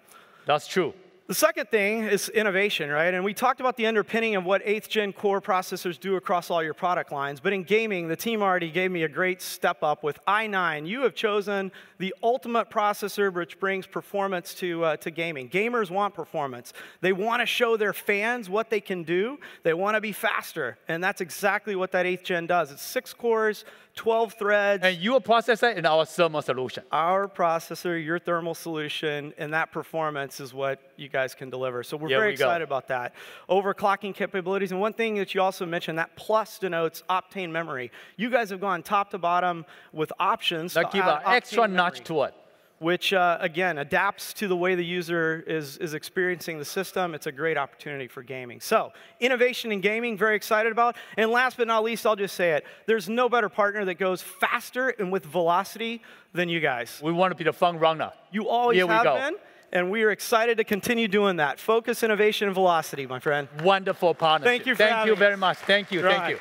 That's true. The second thing is innovation, right? And we talked about the underpinning of what 8th Gen Core processors do across all your product lines. But in gaming, the team already gave me a great step up with i9. You have chosen the ultimate processor which brings performance to gaming. Gamers want performance. They want to show their fans what they can do. They want to be faster. And that's exactly what that 8th Gen does. It's 6 cores, 12 threads. And your processor and our thermal solution. Our processor, your thermal solution, and that performance is what you guys can deliver. So we're very excited about that. Overclocking capabilities. And one thing that you also mentioned, that plus denotes Optane memory. You guys have gone top to bottom with options. That give an extra notch to it. Which, again, adapts to the way the user is experiencing the system. It's a great opportunity for gaming. So, innovation in gaming, very excited about. And last but not least, I'll just say it. There's no better partner that goes faster and with velocity than you guys. We want to be the front runner. You always have been. And we are excited to continue doing that. Focus, innovation, and velocity, my friend. Wonderful partnership. Thank you for having very much. Thank you. Thank you.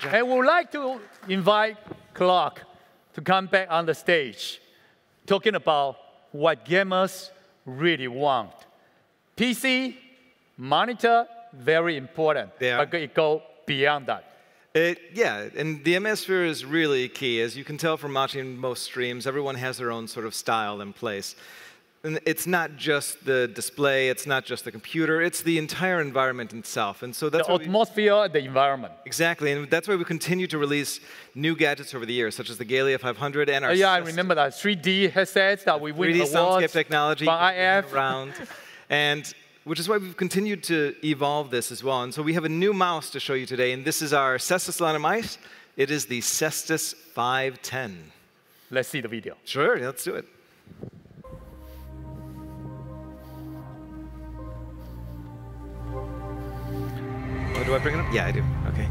And we would like to invite Clark to come back on the stage, talking about what gamers really want. PC, monitor, very important. But it goes beyond that. Yeah, and the atmosphere is really key. As you can tell from watching most streams, everyone has their own sort of style in place. And it's not just the display, it's not just the computer, it's the entire environment itself. And so that's the atmosphere, the environment. Exactly, and that's why we continue to release new gadgets over the years, such as the Galia 500 and our I remember that 3D headsets that we win awards soundscape technology from IF. around. And which is why we've continued to evolve this as well. And so we have a new mouse to show you today, and this is our CESTUS line of mice. It is the CESTUS 510. Let's see the video. Sure, let's do it. Oh, do I bring it up? Yeah, I do. Okay.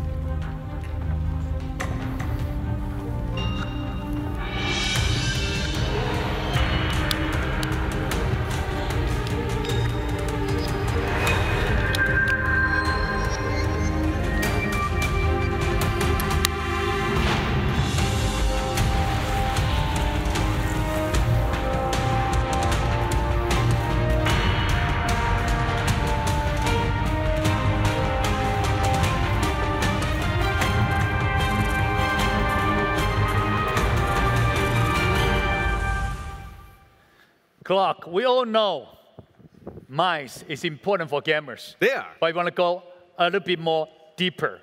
Clark, we all know mice is important for gamers. They are. But I want to go a little bit more deeper.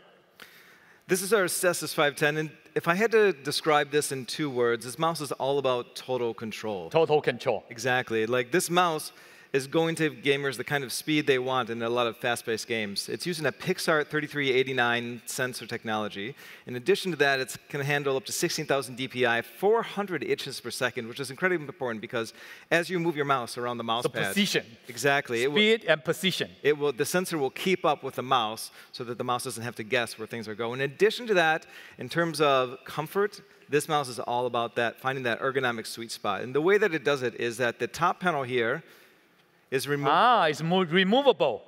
This is our CESTUS 510, and if I had to describe this in 2 words, this mouse is all about total control. Total control. Exactly. Like, this mouse is going to give gamers the kind of speed they want in a lot of fast-paced games. It's using a Pixart 3389 sensor technology. In addition to that, it can handle up to 16,000 DPI, 400 itches per second, which is incredibly important because as you move your mouse around the mouse pad, position. Exactly. Speed and position. The sensor will keep up with the mouse so that the mouse doesn't have to guess where things are going. In addition to that, in terms of comfort, this mouse is all about that, finding that ergonomic sweet spot. And the way that it does it is that the top panel here is removable. It's removable.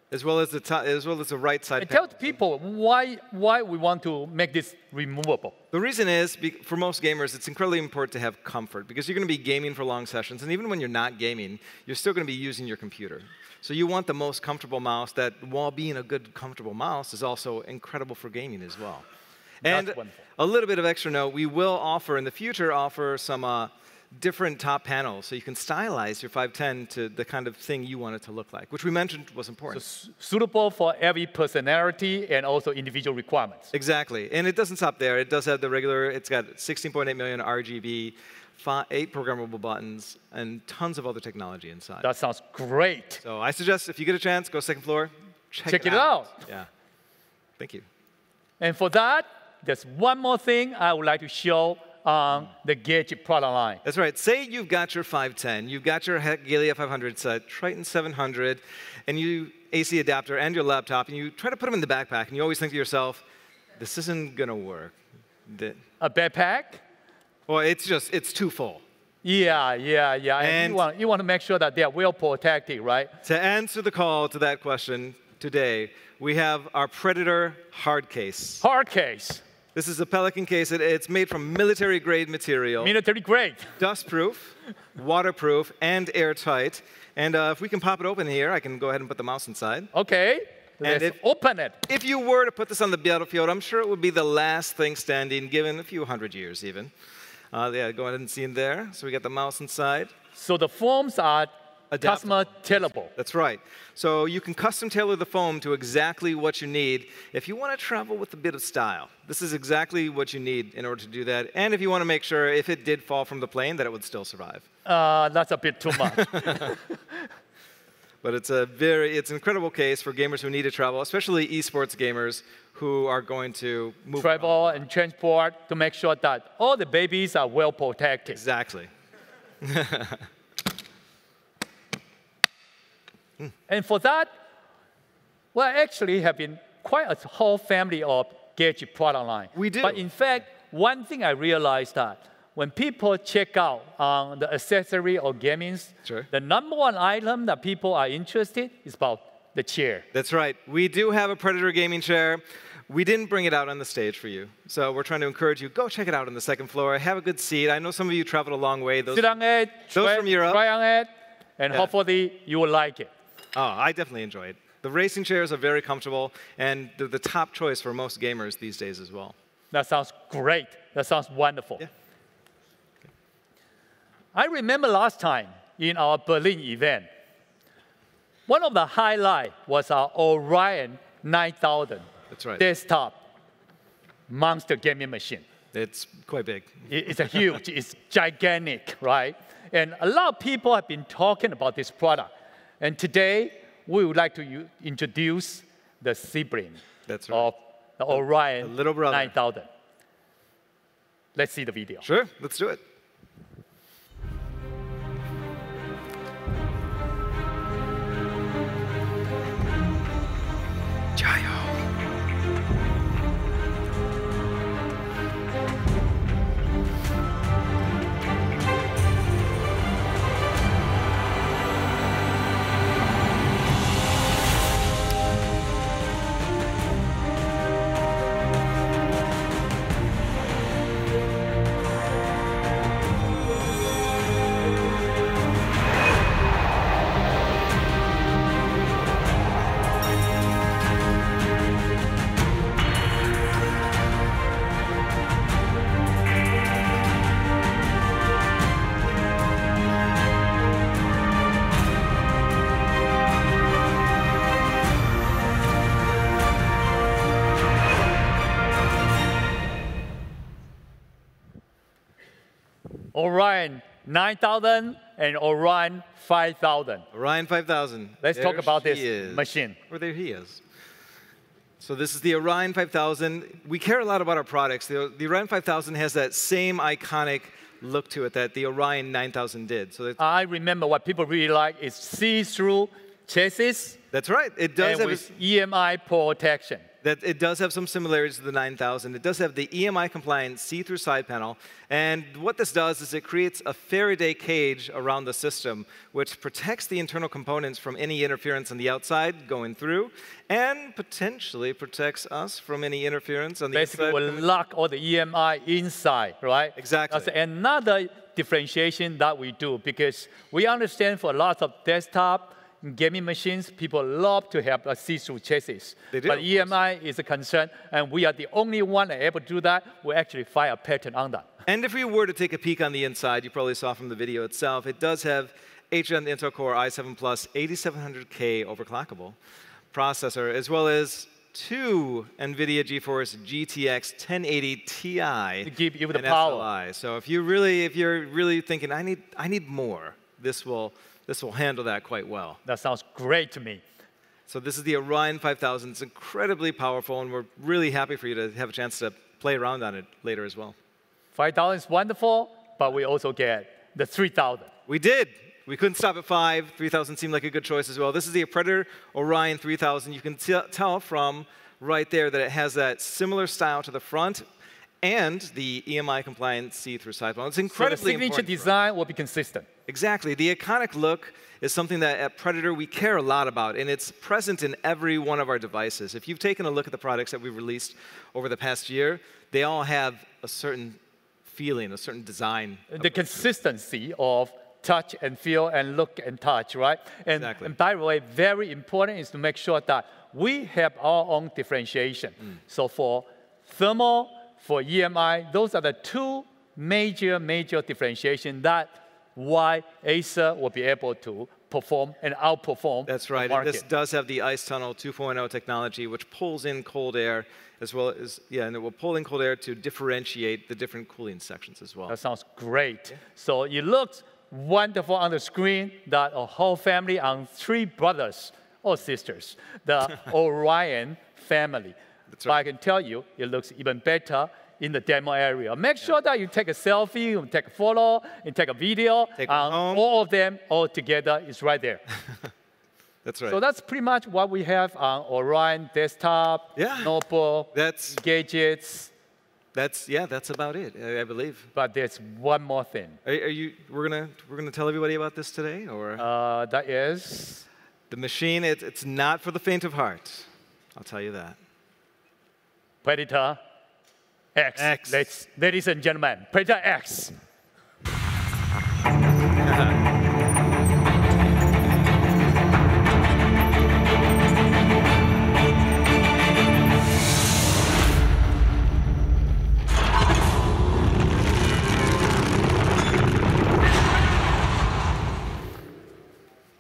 As well as the right side. Tell people why we want to make this removable. The reason is, for most gamers, it's incredibly important to have comfort because you're going to be gaming for long sessions, and even when you're not gaming, you're still going to be using your computer. So you want the most comfortable mouse that, while being a good, comfortable mouse, is also incredible for gaming as well. And a little bit of extra note, we will offer, in the future, some different top panels, so you can stylize your 510 to the kind of thing you want it to look like, which we mentioned was important. So suitable for every personality and also individual requirements. Exactly, and it doesn't stop there. It does have the regular, it's got 16.8 million RGB, 8 programmable buttons, and tons of other technology inside. That sounds great. So I suggest if you get a chance, go second floor, check it out. Yeah, thank you. And for that, there's one more thing I would like to show on the Gadget product line. That's right. Say you've got your 510, you've got your Galia 500 set, Triton 700, and you AC adapter and your laptop, and you try to put them in the backpack, and you always think to yourself, this isn't going to work. A backpack? Well, it's too full. Yeah. And you want to make sure that they are well protected, right? To answer the call to that question today, we have our Predator hard case. Hard case. This is a Pelican case. It's made from military-grade material. Military-grade. Dust-proof, waterproof, and airtight. And if we can pop it open here, I can go ahead and put the mouse inside. OK. Let's open it. If you were to put this on the battlefield, I'm sure it would be the last thing standing, given a few hundred years even. Yeah, go ahead and see in there. So we got the mouse inside. So the foams are customer tailorable. That's right. So you can custom tailor the foam to exactly what you need. If you want to travel with a bit of style, this is exactly what you need in order to do that. And if you want to make sure if it did fall from the plane, that it would still survive. That's a bit too much. But it's an incredible case for gamers who need to travel, especially esports gamers who are going to move travel and transport to make sure that all the babies are well protected. Exactly. And for that, we actually have been quite a whole family of Gadget product line. We do. But in fact, one thing I realized that when people check out on the accessory or gaming, the #1 item that people are interested is about the chair. That's right. We do have a Predator gaming chair. We didn't bring it out on the stage for you. So we're trying to encourage you, go check it out on the second floor. Have a good seat. I know some of you traveled a long way. Sit on it, from Europe. Try on it, and hopefully you will like it. Oh, I definitely enjoy it. The racing chairs are very comfortable, and they're the top choice for most gamers these days as well. That sounds great. That sounds wonderful. Yeah. I remember last time in our Berlin event, one of the highlights was our Orion 9000 desktop monster gaming machine. It's quite big. It's huge. It's gigantic, right? And a lot of people have been talking about this product. And today, we would like to introduce the sibling of the Orion little brother. 9000. Let's see the video. Sure, let's do it. Orion 9000 and Orion 5000. Orion 5000. Let's talk about this machine. Or there he is. So this is the Orion 5000. We care a lot about our products. The Orion 5000 has that same iconic look to it that the Orion 9000 did. So I remember what people really like is see-through chassis. That's right. It does have with EMI protection. It does have some similarities to the 9000. It does have the EMI-compliant see-through side panel. And what this does is it creates a Faraday cage around the system, which protects the internal components from any interference on the outside going through, and potentially protects us from any interference on the inside. Basically, we'll lock all the EMI inside, right? Exactly. That's another differentiation that we do, because we understand for lots of desktop gaming machines, people love to have a see-through chassis. They do, but EMI is a concern, and we are the only one able to do that. We actually file a patent on that. And if we were to take a peek on the inside, you probably saw from the video itself, it does have HN Intel Core i7 Plus 8700K overclockable processor, as well as two NVIDIA GeForce GTX 1080 Ti to give you the and power. SLI. So if you're really thinking, I need more, this will handle that quite well. That sounds great to me. So this is the Orion 5000. It's incredibly powerful, and we're really happy for you to have a chance to play around on it later as well. 5000 is wonderful, but we also get the 3000. We did. We couldn't stop at 5. 3000 seemed like a good choice as well. This is the Predator Orion 3000. You can tell from right there that it has that similar style to the front and the EMI-compliant see-through side panel. It's incredibly important. So the signature design will be consistent. Exactly. The iconic look is something that at Predator we care a lot about, and it's present in every one of our devices. If you've taken a look at the products that we've released over the past year, they all have a certain feeling, a certain design. The consistency of touch and feel and look and touch, right? Exactly. And by the way, very important is to make sure that we have our own differentiation. So for thermal, for EMI, those are the two major differentiation that why Acer will be able to perform and outperform. That's right. The market. And this does have the Ice Tunnel 2.0 technology, which pulls in cold air as well as, and it will pull in cold air to differentiate the different cooling sections as well. That sounds great. Yeah. So it looks wonderful on the screen that a whole family on 3 brothers or sisters, the Orion family. That's right. But I can tell you, it looks even better in the demo area. Make sure that you take a selfie, you take a photo, you take a video. All of them all together is right there. That's right. So that's pretty much what we have on Orion desktop, notebook, gadgets. That's about it, I believe. But there's one more thing. We're gonna tell everybody about this today, or? That is the machine. It's not for the faint of heart. I'll tell you that. Predator X. Ladies and gentlemen, Predator X.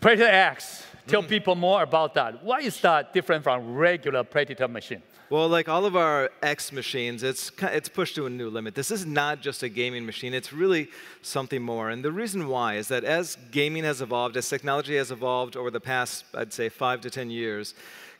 Predator X. Tell people more about that. Why is that different from regular Predator machine? Well, like all of our X machines, it's pushed to a new limit. This is not just a gaming machine. It's really something more. And the reason why is that as gaming has evolved, as technology has evolved over the past, I'd say, 5 to 10 years,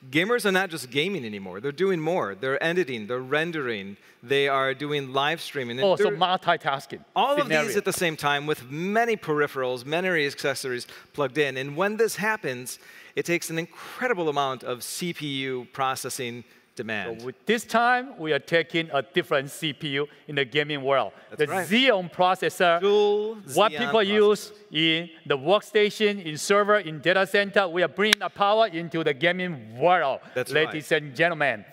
gamers are not just gaming anymore. They're doing more. They're editing. They're rendering. They are doing live streaming. Oh, so multitasking. All of these at the same time with many peripherals, many accessories plugged in. And when this happens, it takes an incredible amount of CPU processing demand. So with this time, we are taking a different CPU in the gaming world. That's right. Xeon processor, what people use in the workstation, in server, in data center, we are bringing the power into the gaming world, ladies and gentlemen.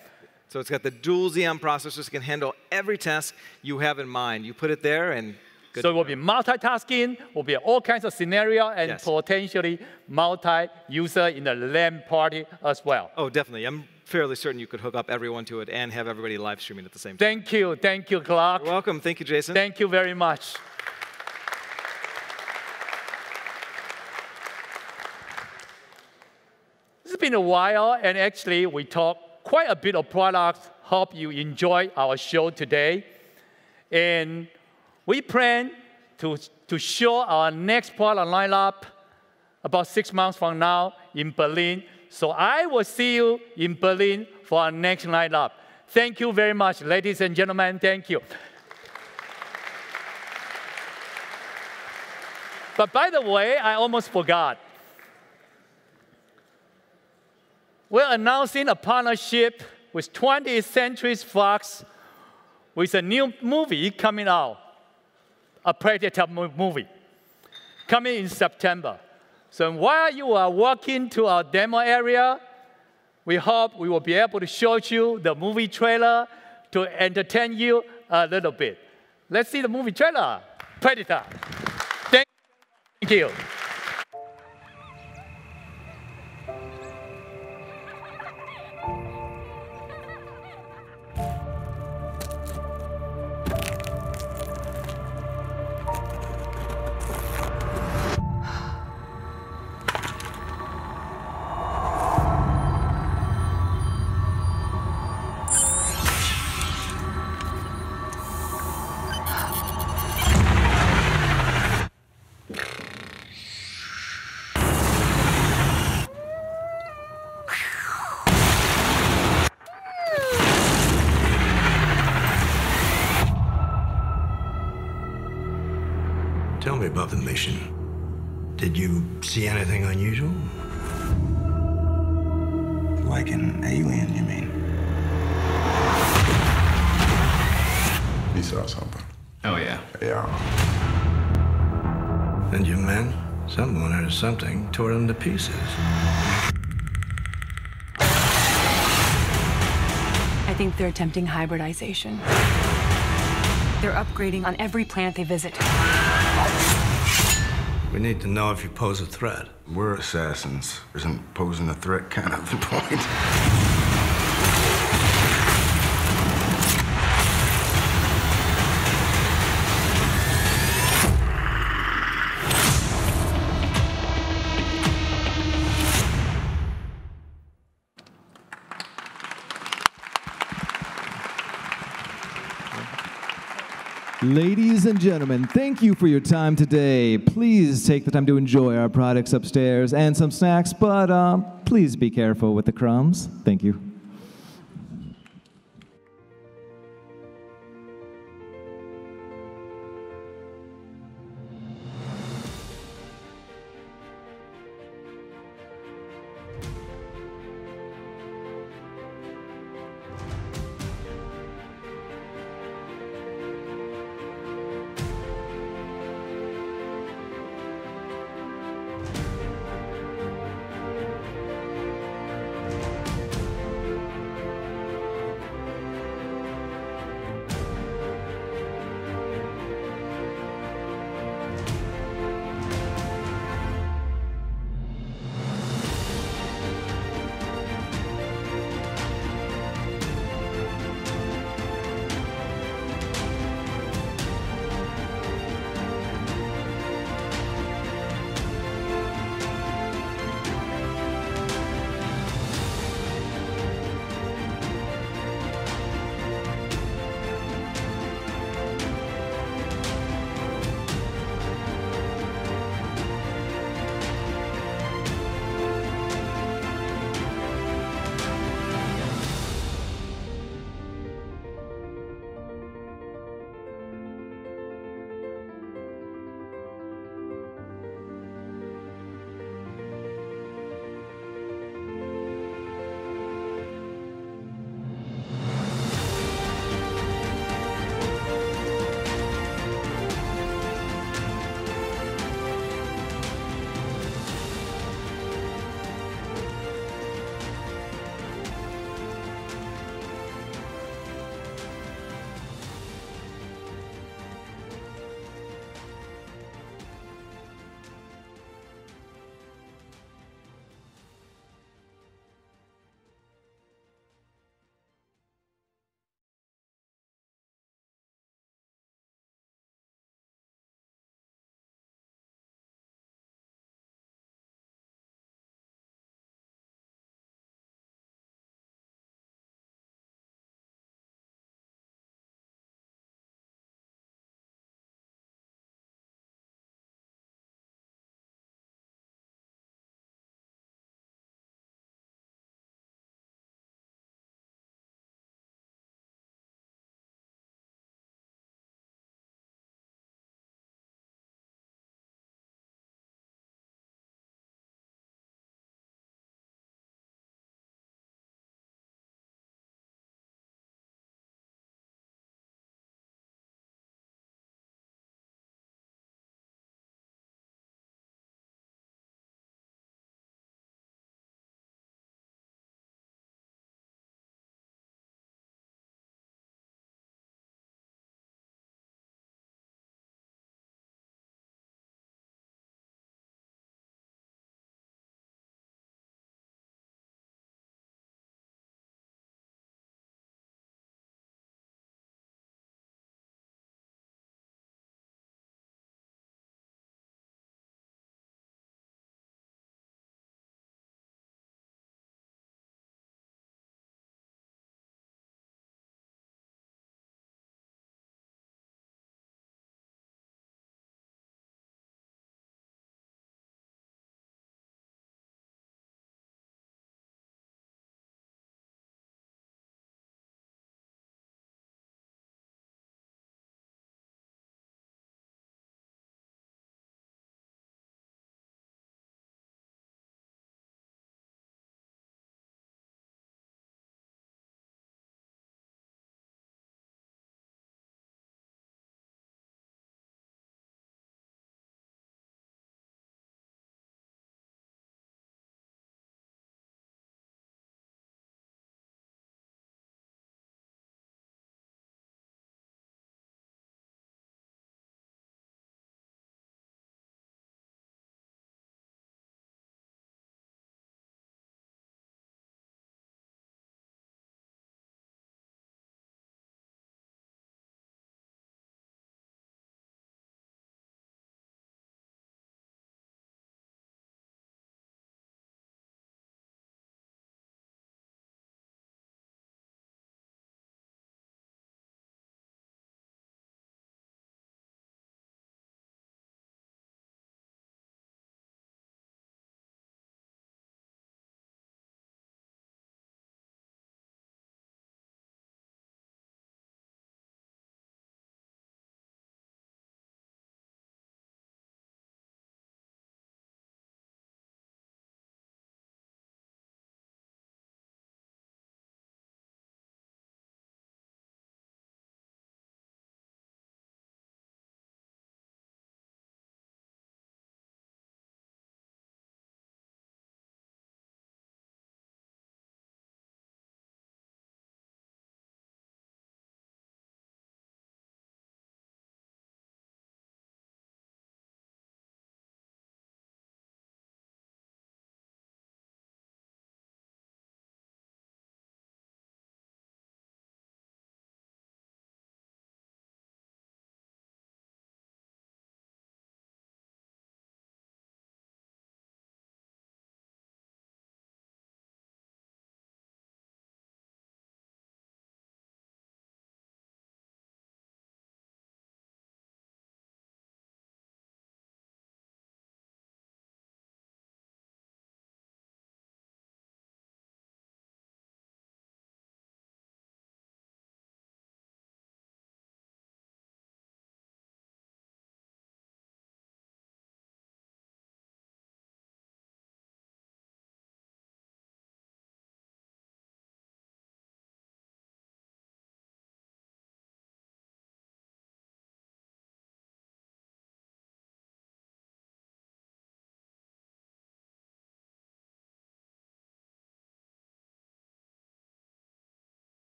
So it's got the dual Xeon processors that can handle every task you have in mind. You put it there and so it will be multitasking, will be all kinds of scenario, and potentially multi-user in the LAN party as well. Oh, definitely. I'm fairly certain you could hook up everyone to it and have everybody live streaming at the same time. Thank you, Clark. You're welcome. Thank you, Jason. Thank you very much. It's been a while, and actually we talked quite a bit of products. Hope you enjoy our show today. And we plan to show our next product lineup about 6 months from now in Berlin. So I will see you in Berlin for our next lineup. Thank you very much, ladies and gentlemen. Thank you. But by the way, I almost forgot. We're announcing a partnership with 20th Century Fox with a new movie coming out. A Predator movie coming in September. So while you are walking to our demo area, we hope we will be able to show you the movie trailer to entertain you a little bit. Let's see the movie trailer, Predator. Thank you. Tell me about the mission. Did you see anything unusual? Like an alien, you mean? You saw something. Oh, yeah. Yeah. And your men? Someone or something tore them to pieces. I think they're attempting hybridization. They're upgrading on every planet they visit. We need to know if you pose a threat. We're assassins. Isn't posing a threat kind of the point? Ladies and gentlemen, thank you for your time today. Please take the time to enjoy our products upstairs and some snacks, but please be careful with the crumbs. Thank you.